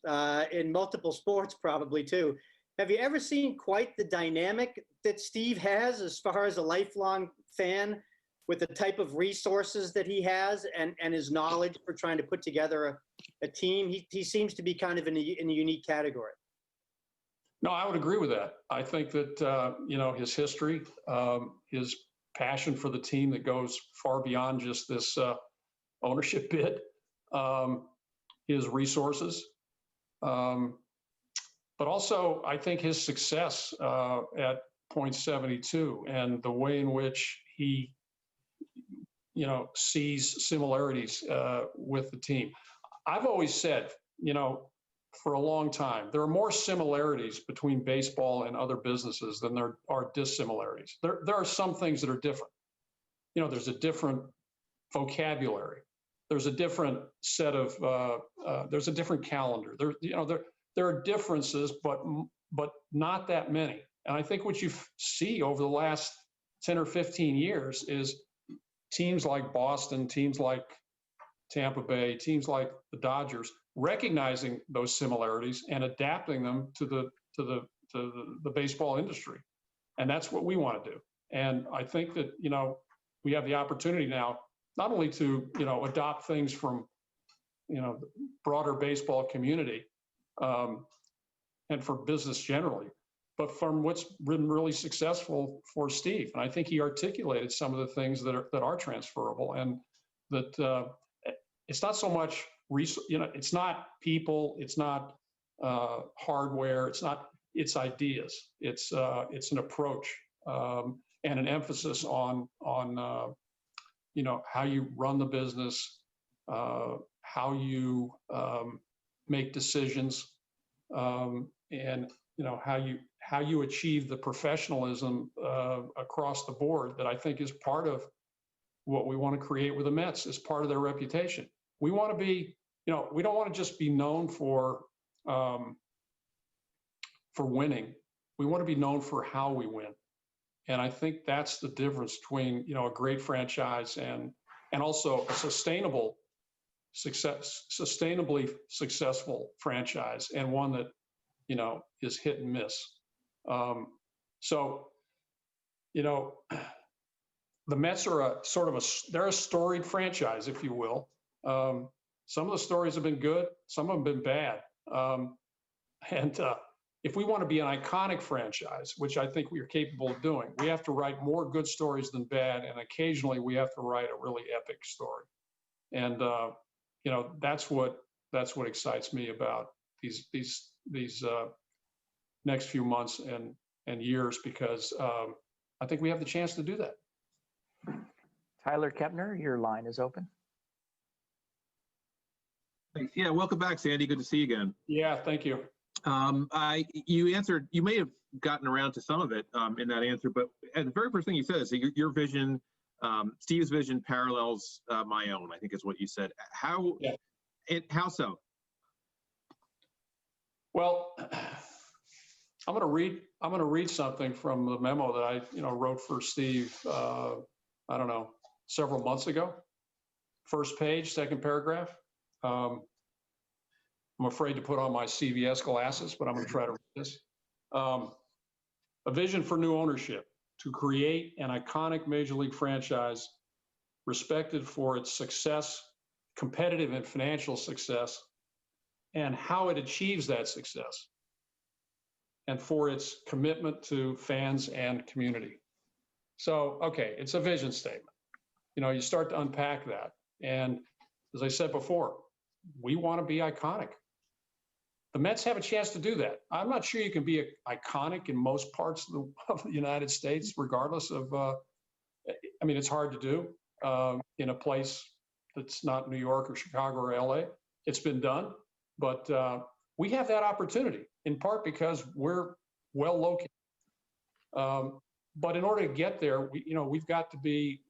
in multiple sports probably too. Have you ever seen quite the dynamic that Steve has as far as a lifelong fan, with the type of resources that he has and his knowledge for trying to put together a team? He seems to be kind of in a unique category. No, I would agree with that. I think that, his history, his passion for the team that goes far beyond just this ownership bid, his resources, but also I think his success at point 72 and the way in which he sees similarities with the team. I've always said, for a long time. There are more similarities between baseball and other businesses than there are dissimilarities. There are some things that are different. You know, there's a different vocabulary. There's a different set of, there's a different calendar. There are differences, but not that many. And I think what you see over the last 10 or 15 years is teams like Boston, teams like Tampa Bay, teams like the Dodgers, recognizing those similarities and adapting them to the baseball industry. And that's what we want to do. And I think that, you know, we have the opportunity now, not only to, you know, adopt things from, you know, the broader baseball community and for business generally, but from what's been really successful for Steve. And I think he articulated some of the things that are transferable, and that it's not so much, you know, it's not people, it's not hardware, it's ideas. It's an approach and an emphasis on you know, how you run the business, how you make decisions, and you know, how you achieve the professionalism across the board that I think is part of what we want to create with the Mets, is part of their reputation. We want to be, you know, we don't want to just be known for winning. We want to be known for how we win. And I think that's the difference between, you know, a great franchise and also a sustainably successful franchise, and one that, you know, is hit and miss. So, you know, the Mets are they're a storied franchise, if you will. Some of the stories have been good, some of them have been bad. If we want to be an iconic franchise, which I think we are capable of doing, we have to write more good stories than bad, and occasionally we have to write a really epic story. And you know, that's what excites me about these next few months and years, because I think we have the chance to do that. Tyler Kepner, your line is open. Thanks. Yeah, welcome back, Sandy. Good to see you again. Yeah, thank you. You may have gotten around to some of it in that answer, but the very first thing you said is that your vision, Steve's vision, parallels my own, I think is what you said. How so? Well, I'm going to read something from the memo that I, you know, wrote for Steve, I don't know, several months ago. First page, second paragraph. I'm afraid to put on my CVS glasses, but I'm going to try to read this. A vision for new ownership: to create an iconic Major League franchise respected for its success, competitive and financial success, and how it achieves that success, and for its commitment to fans and community. So, okay, it's a vision statement. You know, you start to unpack that. And as I said before, we want to be iconic. The Mets have a chance to do that. I'm not sure you can be iconic in most parts of the United States, regardless of, I mean, it's hard to do in a place that's not New York or Chicago or LA. It's been done, but we have that opportunity, in part because we're well located. But in order to get there, we've got to be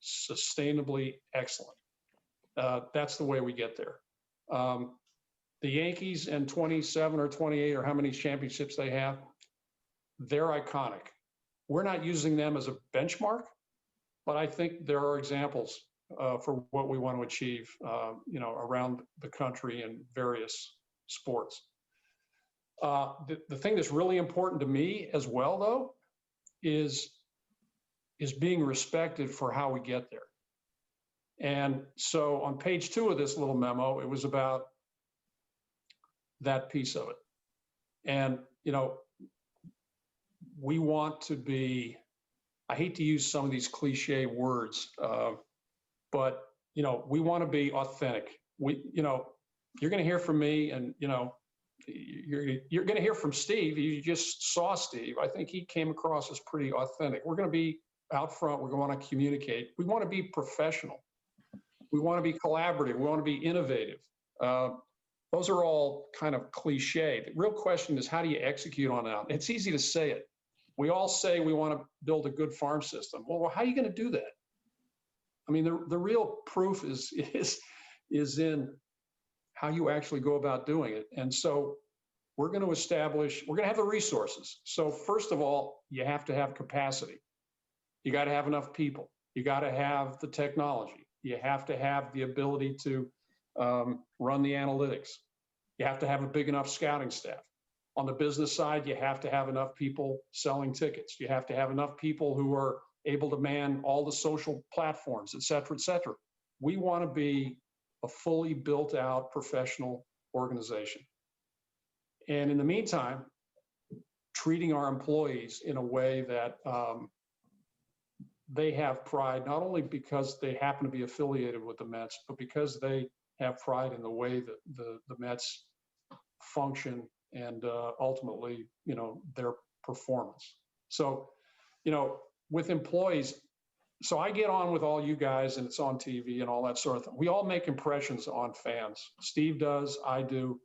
sustainably excellent. That's the way we get there. The Yankees and 27 or 28 or how many championships they have, they're iconic. We're not using them as a benchmark, but I think there are examples for what we want to achieve, around the country in various sports. The thing that's really important to me as well, though, is being respected for how we get there. And so on page 2 of this little memo, it was about that piece of it. And, we want to be, I hate to use some of these cliche words, but, we want to be authentic. You're going to hear from me, and, you're going to hear from Steve. You just saw Steve. I think he came across as pretty authentic. We're going to be out front. We're going to want to communicate. We want to be professional. We want to be collaborative. We want to be innovative. those are all kind of cliche. The real question is, how do you execute on that? It's easy to say it. We all say we want to build a good farm system. Well, how are you going to do that? I mean, the real proof is in how you actually go about doing it. And so we're going to have the resources. So first of all, you have to have capacity. You got to have enough people. You got to have the technology. You have to have the ability to run the analytics. You have to have a big enough scouting staff. On the business side, you have to have enough people selling tickets. You have to have enough people who are able to man all the social platforms, et cetera, et cetera. We want to be a fully built out professional organization. And in the meantime, treating our employees in a way that they have pride, not only because they happen to be affiliated with the Mets, but because they have pride in the way that the Mets function and ultimately, their performance. So, with employees, so I get on with all you guys and it's on TV and all that sort of thing. We all make impressions on fans. Steve does, I do.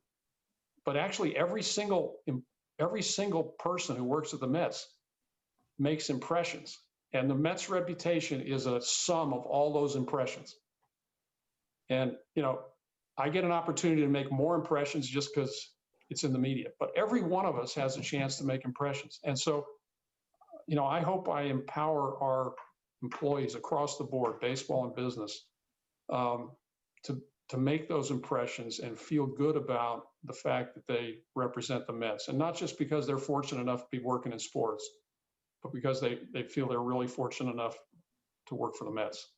But actually every single person who works at the Mets makes impressions. And the Mets reputation is a sum of all those impressions. And, I get an opportunity to make more impressions just because it's in the media, but every one of us has a chance to make impressions. And so, I hope I empower our employees across the board, baseball and business, to make those impressions and feel good about the fact that they represent the Mets. And not just because they're fortunate enough to be working in sports, but because they feel they're really fortunate enough to work for the Mets.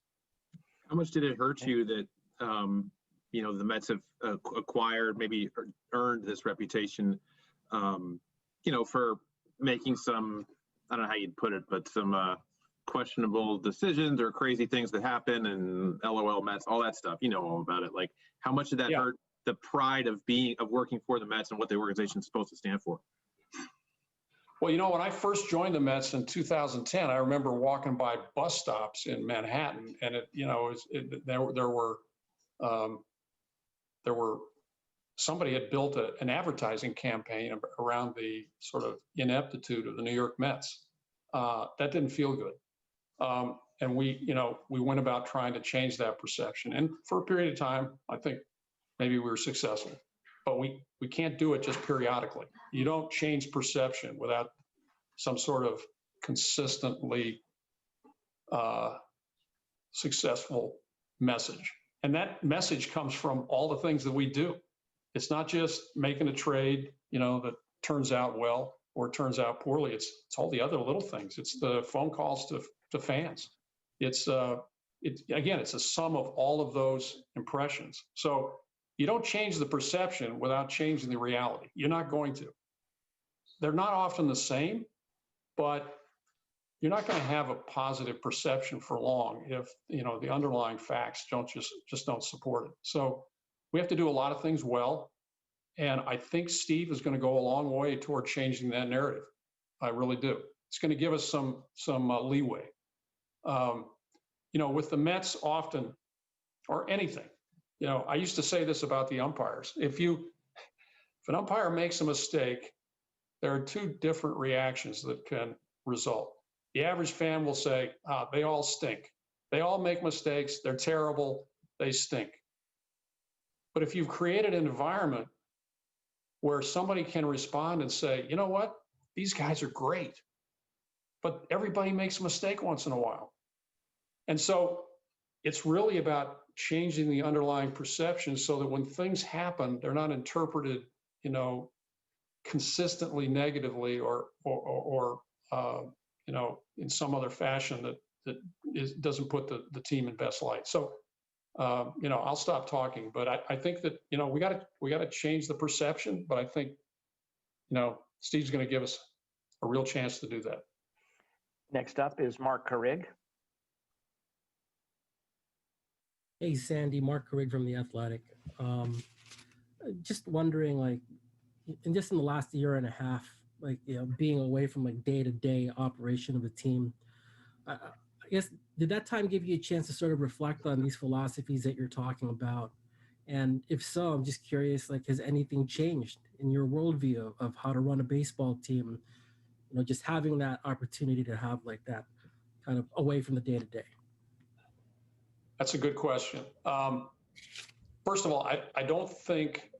How much did it hurt you that, the Mets have acquired, maybe earned this reputation, for making some, I don't know how you'd put it, but some questionable decisions or crazy things that happen and LOL Mets, all that stuff, all about it. Like, how much did that hurt the pride of working for the Mets and what the organization is supposed to stand for? Well, when I first joined the Mets in 2010, I remember walking by bus stops in Manhattan, and there were somebody had built an advertising campaign around the sort of ineptitude of the New York Mets. That didn't feel good. And we went about trying to change that perception. And for a period of time, I think maybe we were successful, but we can't do it just periodically. You don't change perception without some sort of consistently successful message. And that message comes from all the things that we do. It's not just making a trade, that turns out well or turns out poorly. It's all the other little things. It's the phone calls to fans. It's a sum of all of those impressions. So you don't change the perception without changing the reality. You're not going to. They're not often the same, but you're not going to have a positive perception for long if the underlying facts don't support it. So we have to do a lot of things well, and I think Steve is going to go a long way toward changing that narrative. I really do. It's going to give us some leeway. With the Mets often, or anything, I used to say this about the umpires. If an umpire makes a mistake, there are two different reactions that can result. The average fan will say, they all stink. They all make mistakes. They're terrible. They stink. But if you've created an environment where somebody can respond and say, you know what, these guys are great, but everybody makes a mistake once in a while. And so it's really about changing the underlying perception so that when things happen, they're not interpreted, consistently negatively or in some other fashion that doesn't put the team in best light. So, I'll stop talking, but I think that, we got to change the perception, but I think, Steve's going to give us a real chance to do that. Next up is Mark Carrig. Hey, Sandy, Mark Carrig from The Athletic. Just wondering, in the last year and a half, being away from day-to-day operation of the team, I guess, did that time give you a chance to sort of reflect on these philosophies that you're talking about And if so, I'm just curious, like, has anything changed in your worldview of how to run a baseball team? You know, just having that opportunity to have like that kind of away from the day to day. That's a good question. First of all, I don't think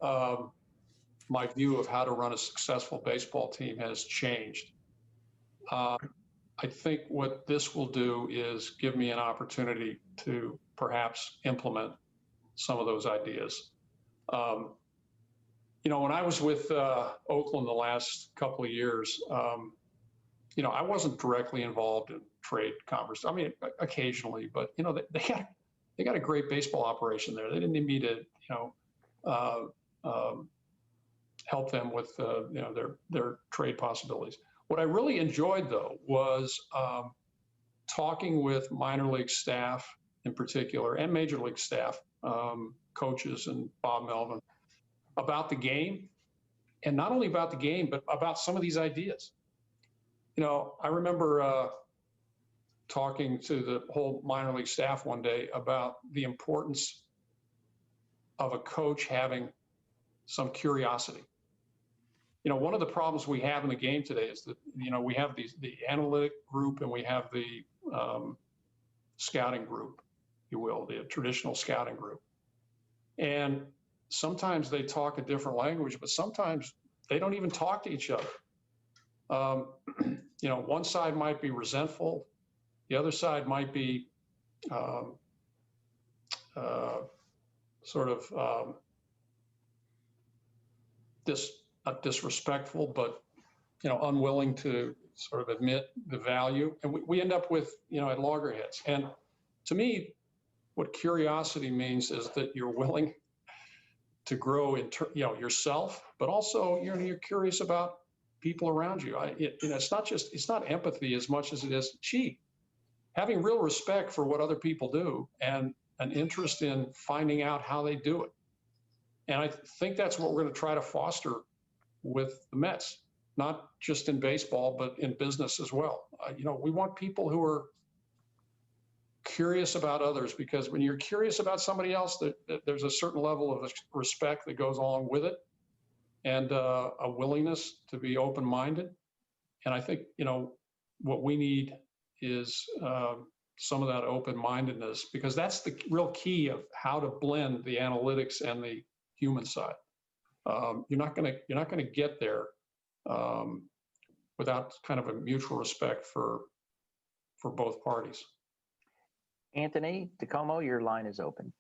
my view of how to run a successful baseball team has changed. I think what this will do is give me an opportunity to perhaps implement some of those ideas. You know, when I was with Oakland the last couple of years, you know, I wasn't directly involved in trade conversations. I mean, occasionally, but you know, they got a great baseball operation there. They didn't need me to, you know, help them with you know, their trade possibilities. What I really enjoyed though was talking with minor league staff in particular and major league staff, coaches and Bob Melvin, about the game, and not only about the game, but about some of these ideas. You know, I remember talking to the whole minor league staff one day about the importance of a coach having some curiosity. You know, one of the problems we have in the game today is that, you know, we have the analytic group and we have the scouting group, if you will, the traditional scouting group. And sometimes they talk a different language, but sometimes they don't even talk to each other. You know, one side might be resentful, the other side might be sort of not disrespectful, but, you know, unwilling to sort of admit the value. And we end up with, you know, at loggerheads. And to me, what curiosity means is that you're willing to grow in, you know, yourself, but also you're curious about people around you. You know, it's not empathy as much as it is, gee, having real respect for what other people do and an interest in finding out how they do it. And I think that's what we're going to try to foster with the Mets, not just in baseball, but in business as well. You know, we want people who are curious about others, because when you're curious about somebody else, there's a certain level of respect that goes along with it, and a willingness to be open-minded. And I think, you know, what we need is some of that open-mindedness, because that's the real key of how to blend the analytics and the human side. You're not going to get there without kind of a mutual respect for both parties. Anthony DeComo, your line is open.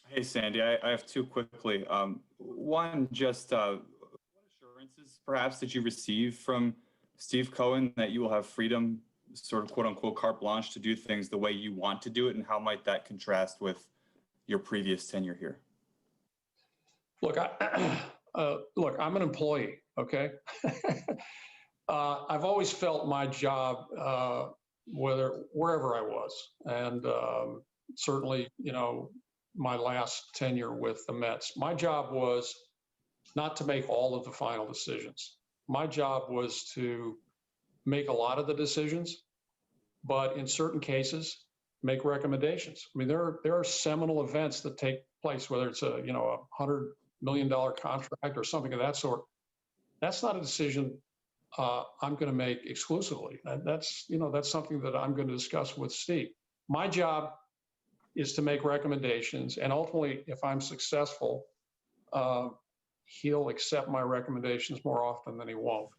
Hey, Sandy, I have two quickly. One, just what assurances perhaps did you receive from Steve Cohen that you will have freedom, sort of quote unquote carte blanche, to do things the way you want to do it, and how might that contrast with your previous tenure here? Look, look, I'm an employee, okay? I've always felt my job, wherever I was, and certainly, you know, my last tenure with the Mets, my job was not to make all of the final decisions. My job was to make a lot of the decisions, but in certain cases, make recommendations. I mean, there are seminal events that take place, whether it's a, you know, $100 million contract or something of that sort. That's not a decision I'm going to make exclusively. That's, you know, that's something that I'm going to discuss with Steve. My job is to make recommendations, and ultimately, if I'm successful, he'll accept my recommendations more often than he won't.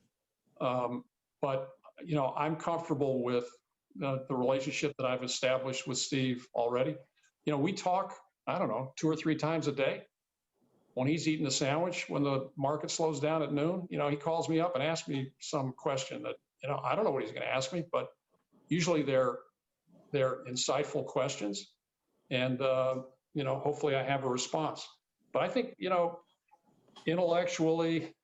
But, you know, I'm comfortable with the relationship that I've established with Steve already. You know, we talk, I don't know, 2 or 3 times a day. When he's eating a sandwich, when the market slows down at noon, you know, he calls me up and asks me some question that, you know, I don't know what he's going to ask me, but usually they're insightful questions. And, you know, hopefully I have a response. But I think, you know, intellectually,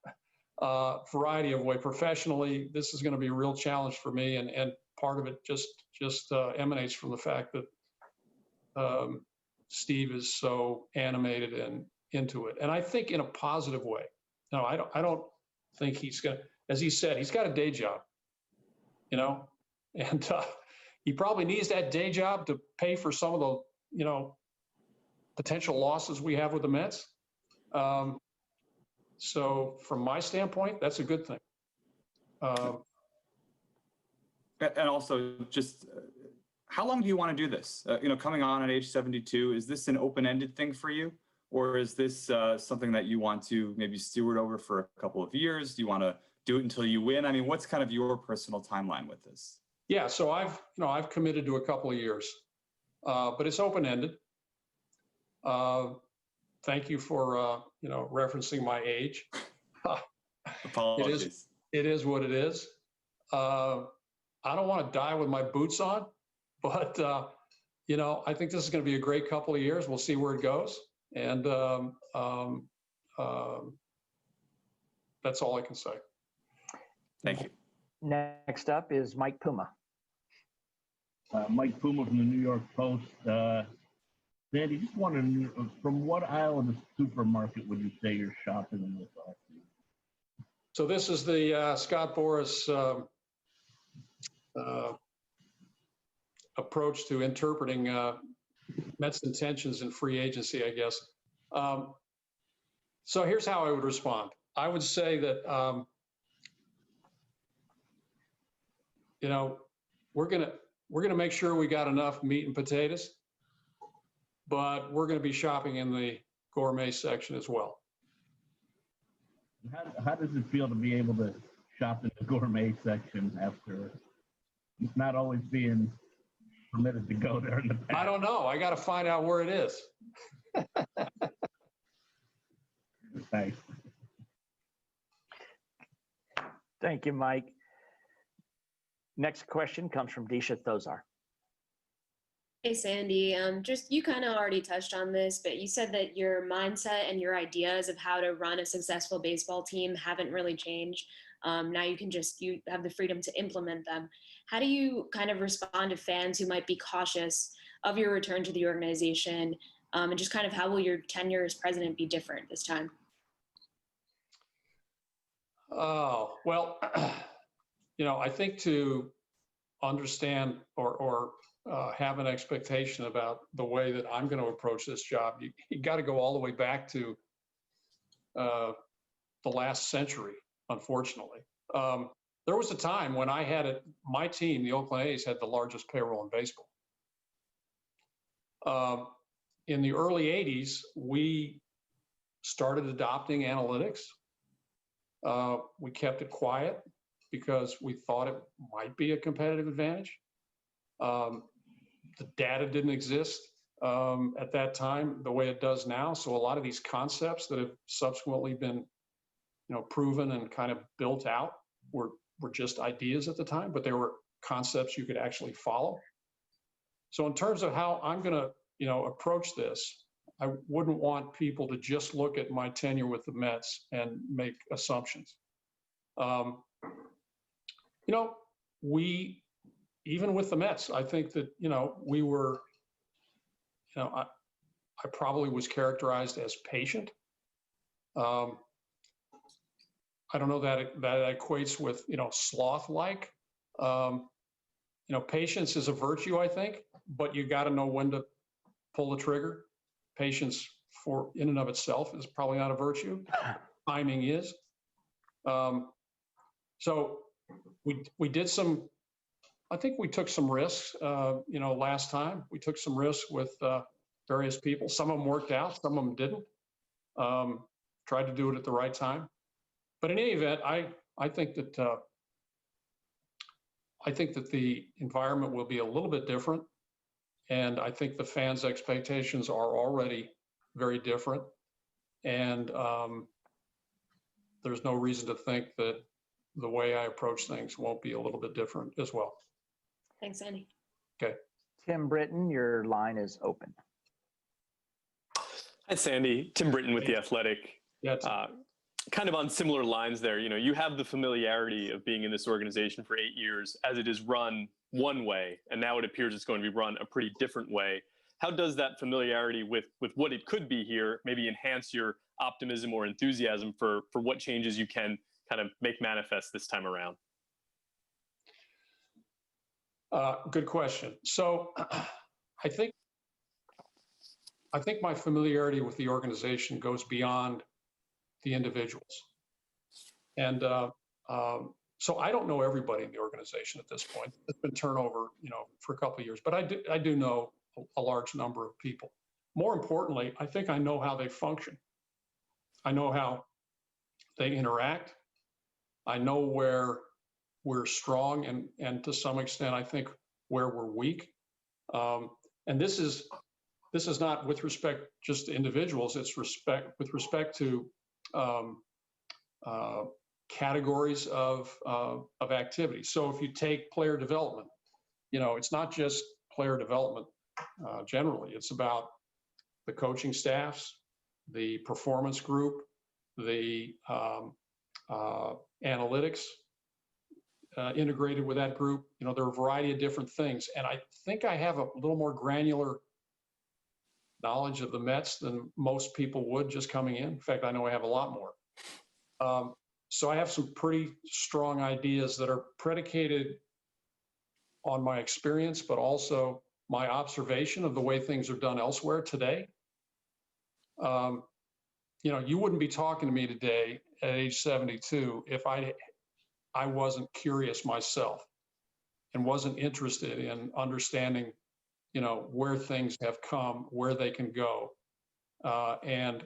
variety of way, professionally, this is going to be a real challenge for me. And part of it just emanates from the fact that Steve is so animated and into it. And I think in a positive way. No, I don't think he's going to, as he said, he's got a day job, you know, and he probably needs that day job to pay for some of the, you know, potential losses we have with the Mets. So from my standpoint, that's a good thing. And also, just how long do you want to do this? Coming on at age 72, is this an open-ended thing for you? Or is this something that you want to maybe steward over for a couple of years? Do you want to do it until you win? I mean, what's kind of your personal timeline with this? Yeah, so I've committed to a couple of years, but it's open-ended. Thank you for referencing my age. Apologies. It is what it is. I don't want to die with my boots on, but I think this is going to be a great couple of years. We'll see where it goes, and that's all I can say. Thank you. Next up is Mike Puma. Mike Puma from the New York Post. Sandy, just wanted to know, from what aisle of the supermarket would you say you're shopping in this offseason? So this is the Scott Boras approach to interpreting Mets intentions in free agency, I guess. So here's how I would respond. I would say that we're gonna make sure we got enough meat and potatoes, but we're gonna be shopping in the gourmet section as well. How does it feel to be able to shop in the gourmet section after not always being permitted to go there in the past? I don't know. I got to find out where it is. Thanks. Thank you, Mike. Next question comes from Disha Thozar. Hey, Sandy. Just you kind of already touched on this, but you said that your mindset and your ideas of how to run a successful baseball team haven't really changed. Now you have the freedom to implement them. How do you kind of respond to fans who might be cautious of your return to the organization? And just kind of how will your tenure as president be different this time? Oh, well, I think to understand or have an expectation about the way that I'm going to approach this job, you got to go all the way back to the last century, unfortunately. There was a time when I had my team, the Oakland A's, had the largest payroll in baseball. In the early 80s, we started adopting analytics. We kept it quiet because we thought it might be a competitive advantage. The data didn't exist at that time the way it does now. So a lot of these concepts that have subsequently been proven and kind of built out were just ideas at the time, but they were concepts you could actually follow. So in terms of how I'm going to approach this, I wouldn't want people to just look at my tenure with the Mets and make assumptions. We, even with the Mets, I think that, we were, I probably was characterized as patient. I don't know that that equates with, sloth-like. Patience is a virtue, I think, but you got to know when to pull the trigger. Patience in and of itself is probably not a virtue. Timing is. So we did I think we took some risks, last time. We took some risks with various people. Some of them worked out, some of them didn't. Tried to do it at the right time. But in any event, I think that the environment will be a little bit different, and I think the fans' expectations are already very different. And there's no reason to think that the way I approach things won't be a little bit different as well. Thanks, Andy. Okay. Tim Britton, your line is open. Hi, Sandy. Tim Britton with The Athletic. Yeah, kind of on similar lines there, you have the familiarity of being in this organization for 8 years as it is run one way, and now it appears it's going to be run a pretty different way. How does that familiarity with what it could be here maybe enhance your optimism or enthusiasm for what changes you can kind of make manifest this time around? Good question. So I think I think my familiarity with the organization goes beyond the individuals. And so I don't know everybody in the organization at this point. It's been turnover, for a couple of years, but I do know a large number of people. More importantly, I think I know how they function. I know how they interact. I know where we're strong and to some extent, I think where we're weak. And this is not with respect just to individuals. It's with respect to categories of activity. So if you take player development, it's not just player development generally. It's about the coaching staffs, the performance group, the analytics integrated with that group. There are a variety of different things. And I think I have a little more granular knowledge of the Mets than most people would just coming in. In fact, I know I have a lot more. So I have some pretty strong ideas that are predicated on my experience, but also my observation of the way things are done elsewhere today. You wouldn't be talking to me today at age 72 if I wasn't curious myself and wasn't interested in understanding, where things have come, where they can go, and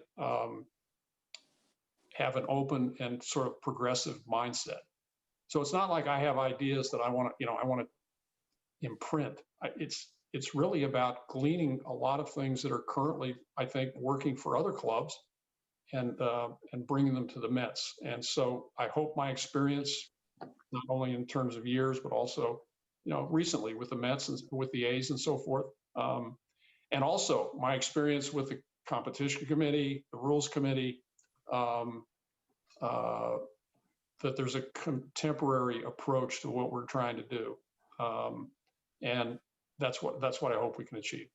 have an open and sort of progressive mindset. So it's not like I have ideas that I want to imprint. It's really about gleaning a lot of things that are currently, I think, working for other clubs and bringing them to the Mets. And so I hope my experience, not only in terms of years, but also, recently with the Mets and with the A's and so forth, and also my experience with the competition committee, the rules committee, that there's a contemporary approach to what we're trying to do. And that's what I hope we can achieve.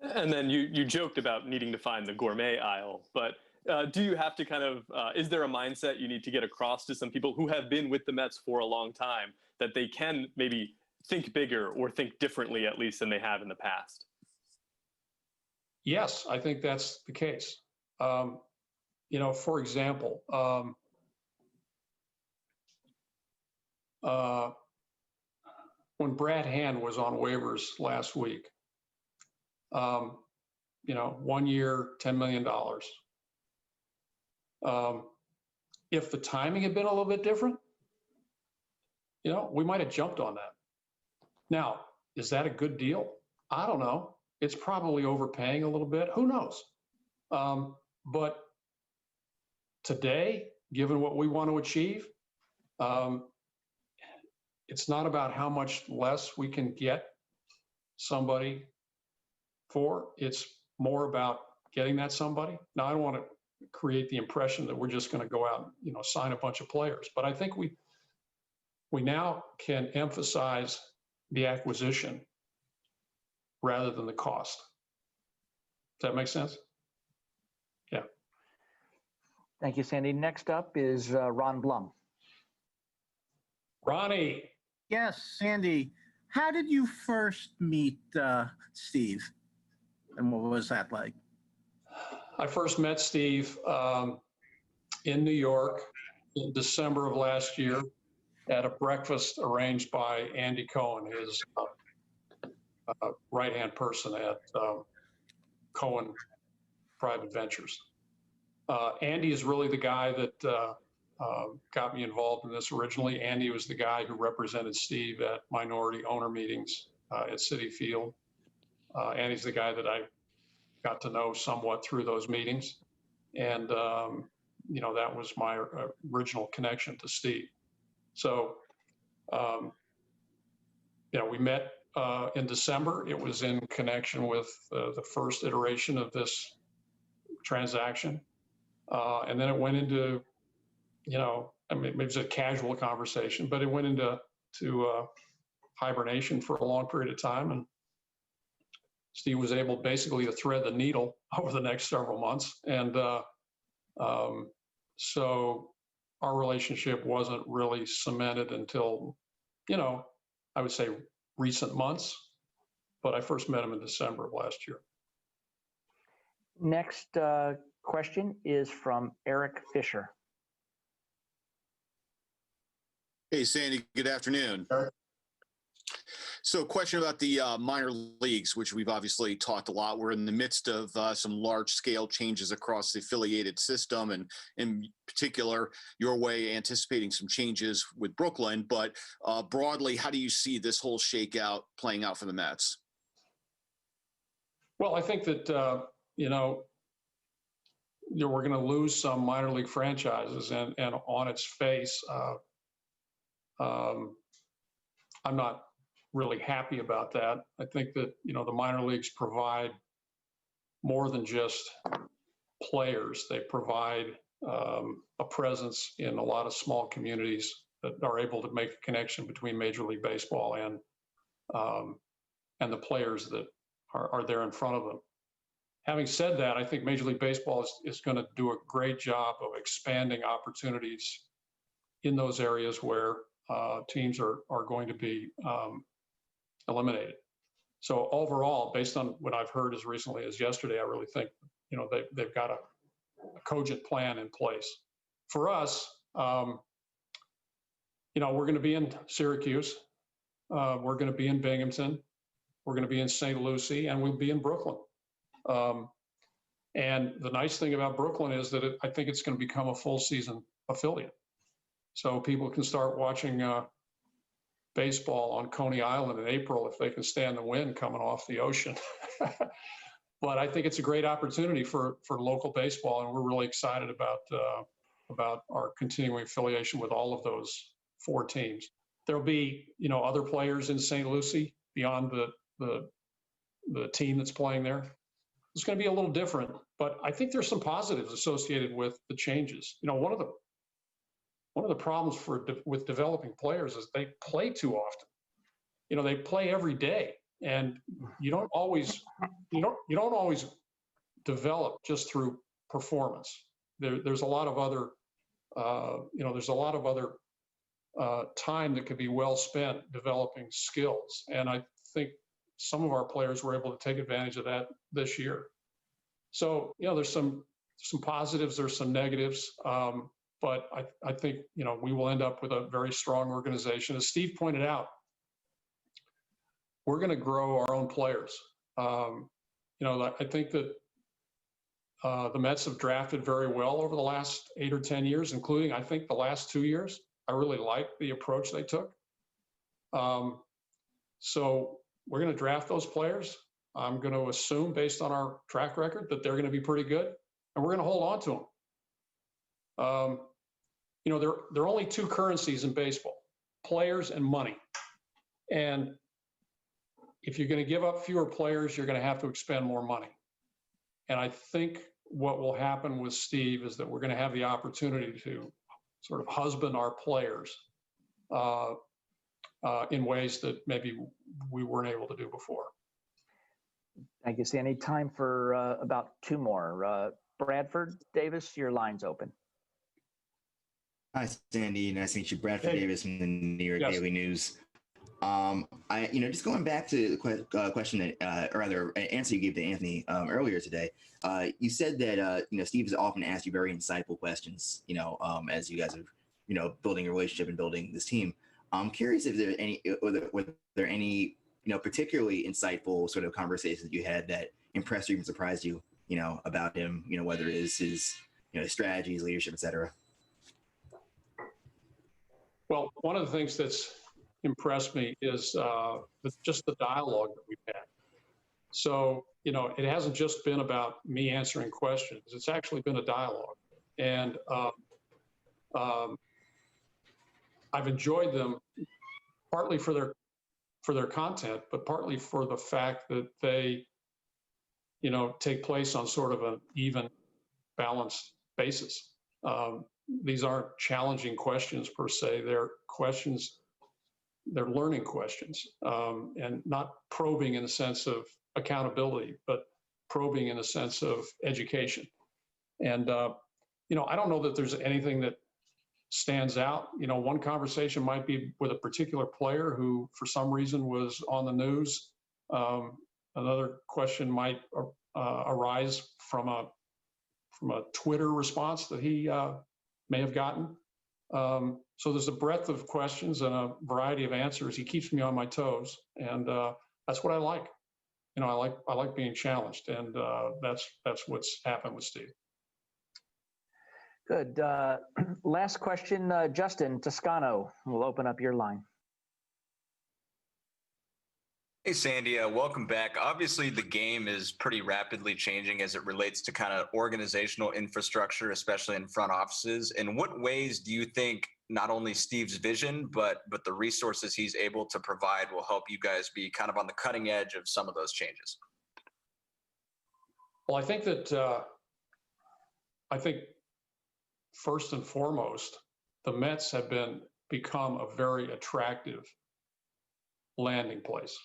And then you joked about needing to find the gourmet aisle, but do you have to kind of, is there a mindset you need to get across to some people who have been with the Mets for a long time that they can maybe think bigger or think differently, at least, than they have in the past? Yes, I think that's the case. For example, when Brad Hand was on waivers last week, 1 year, $10 million. If the timing had been a little bit different, we might have jumped on that. Now, is that a good deal? I don't know. It's probably overpaying a little bit. Who knows? But today, given what we want to achieve, it's not about how much less we can get somebody for. It's more about getting that somebody. Now, I don't want to create the impression that we're just going to go out and, sign a bunch of players. But I think we now can emphasize the acquisition rather than the cost. Does that make sense? Yeah. Thank you, Sandy. Next up is Ron Blum. Ronnie. Yes, Sandy. How did you first meet Steve? And what was that like? I first met Steve in New York in December of last year at a breakfast arranged by Andy Cohen, his right-hand person at Cohen Private Ventures. Andy is really the guy that got me involved in this originally. Andy was the guy who represented Steve at minority owner meetings at Citi Field. Andy's the guy that I got to know somewhat through those meetings. And, that was my original connection to Steve. So, we met in December. It was in connection with the first iteration of this transaction. And then it went into, it was a casual conversation, but it went into hibernation for a long period of time. And Steve was able basically to thread the needle over the next several months. And so our relationship wasn't really cemented until, I would say recent months, but I first met him in December of last year. Next question is from Eric Fisher. Hey, Sandy, good afternoon. So question about the minor leagues, which we've obviously talked a lot. We're in the midst of some large scale changes across the affiliated system, and in particular, your way anticipating some changes with Brooklyn. But broadly, how do you see this whole shakeout playing out for the Mets? Well, I think that, we're going to lose some minor league franchises, and on its face, I'm not really happy about that. I think that, the minor leagues provide more than just players. They provide a presence in a lot of small communities that are able to make a connection between Major League Baseball and the players that are there in front of them. Having said that, I think Major League Baseball is going to do a great job of expanding opportunities in those areas where teams are going to be eliminated. So overall, based on what I've heard as recently as yesterday, I really think they've got a cogent plan in place. For us, we're going to be in Syracuse, we're going to be in Binghamton, we're going to be in St. Lucie, and we'll be in Brooklyn. And the nice thing about Brooklyn is that I think it's going to become a full season affiliate. So people can start watching baseball on Coney Island in April if they can stand the wind coming off the ocean. But I think it's a great opportunity for local baseball, and we're really excited about our continuing affiliation with all of those 4 teams. There'll be other players in St. Lucie beyond the team that's playing there. It's going to be a little different, but I think there's some positives associated with the changes. One of the problems with developing players is they play too often. They play every day, and you don't always develop just through performance. There's a lot of other time that could be well spent developing skills, and I think some of our players were able to take advantage of that this year. So there's some positives, there's some negatives. But I think, we will end up with a very strong organization. As Steve pointed out, we're going to grow our own players. I think that the Mets have drafted very well over the last 8 or 10 years, including, I think, the last 2 years. I really like the approach they took. So we're going to draft those players. I'm going to assume, based on our track record, that they're going to be pretty good, and we're going to hold on to them. There are only 2 currencies in baseball: players and money. And if you're going to give up fewer players, you're going to have to expend more money. And I think what will happen with Steve is that we're going to have the opportunity to sort of husband our players in ways that maybe we weren't able to do before. Thank you, Sandy. Time for about 2 more. Bradford Davis, your line's open. Hi, Sandy. Nice to meet you. Bradford Davis from the New York Daily News. Just going back to the question that, or rather, an answer you gave to Anthony earlier today. You said that Steve has often asked you very insightful questions. As you guys are, building a relationship and building this team. I'm curious if were there any particularly insightful sort of conversations you had that impressed or even surprised you, about him. Whether it is his strategies, leadership, etc. Well, one of the things that's impressed me is just the dialogue that we've had. So, it hasn't just been about me answering questions. It's actually been a dialogue. And I've enjoyed them partly for their content, but partly for the fact that they, take place on sort of an even, balanced basis. These aren't challenging questions per se. They're learning questions, and not probing in the sense of accountability, but probing in the sense of education. And, I don't know that there's anything that stands out. One conversation might be with a particular player who, for some reason, was on the news. Another question might arise from a Twitter response that he may have gotten. So there's a breadth of questions and a variety of answers. He keeps me on my toes, and that's what I like. You know, I like being challenged, and that's what's happened with Steve. Good. Last question, Justin Toscano. We'll open up your line. Hey, Sandy, welcome back. Obviously, the game is pretty rapidly changing as it relates to kind of organizational infrastructure, especially in front offices. In what ways do you think not only Steve's vision, but the resources he's able to provide will help you guys be kind of on the cutting edge of some of those changes? Well, I think that first and foremost, the Mets have become a very attractive landing place.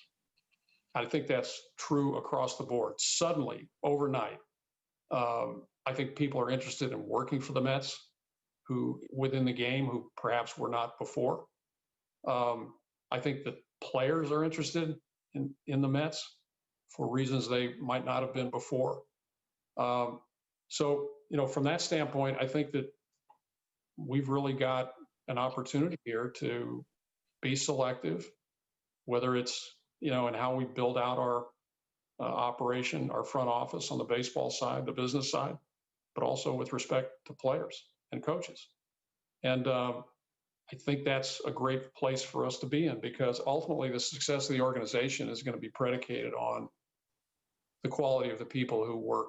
I think that's true across the board. Suddenly, overnight, I think people are interested in working for the Mets, who within the game, who perhaps were not before. I think that players are interested in the Mets for reasons they might not have been before. So, you know, from that standpoint, I think that we've really got an opportunity here to be selective, whether it's, you know, and how we build out our operation, our front office on the baseball side, the business side, but also with respect to players and coaches. And I think that's a great place for us to be in, because ultimately the success of the organization is going to be predicated on the quality of the people who work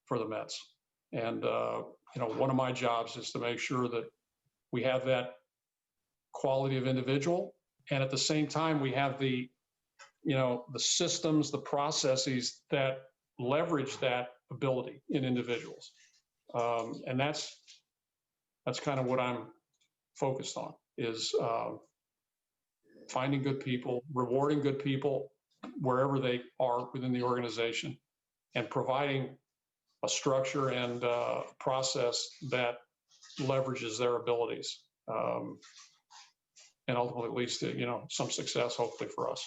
for the Mets. And, you know, one of my jobs is to make sure that we have that quality of individual, and at the same time, we have the systems, the processes that leverage that ability in individuals. And that's kind of what I'm focused on, is finding good people, rewarding good people wherever they are within the organization, and providing a structure and process that leverages their abilities, and ultimately leads to, you know, some success, hopefully, for us.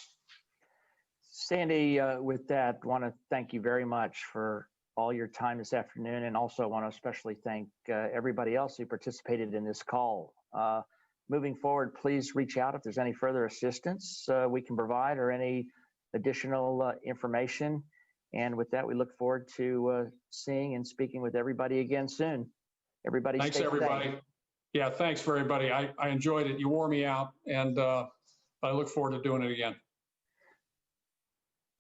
Sandy, with that, want to thank you very much for all your time this afternoon, and also want to especially thank everybody else who participated in this call. Moving forward, please reach out if there's any further assistance we can provide, or any additional information. And with that, we look forward to seeing and speaking with everybody again soon. Everybody, thanks, stay everybody. safe. Yeah, thanks for everybody. I enjoyed it. You wore me out, and I look forward to doing it again.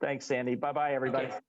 Thanks, Sandy. Bye-bye, everybody. Okay.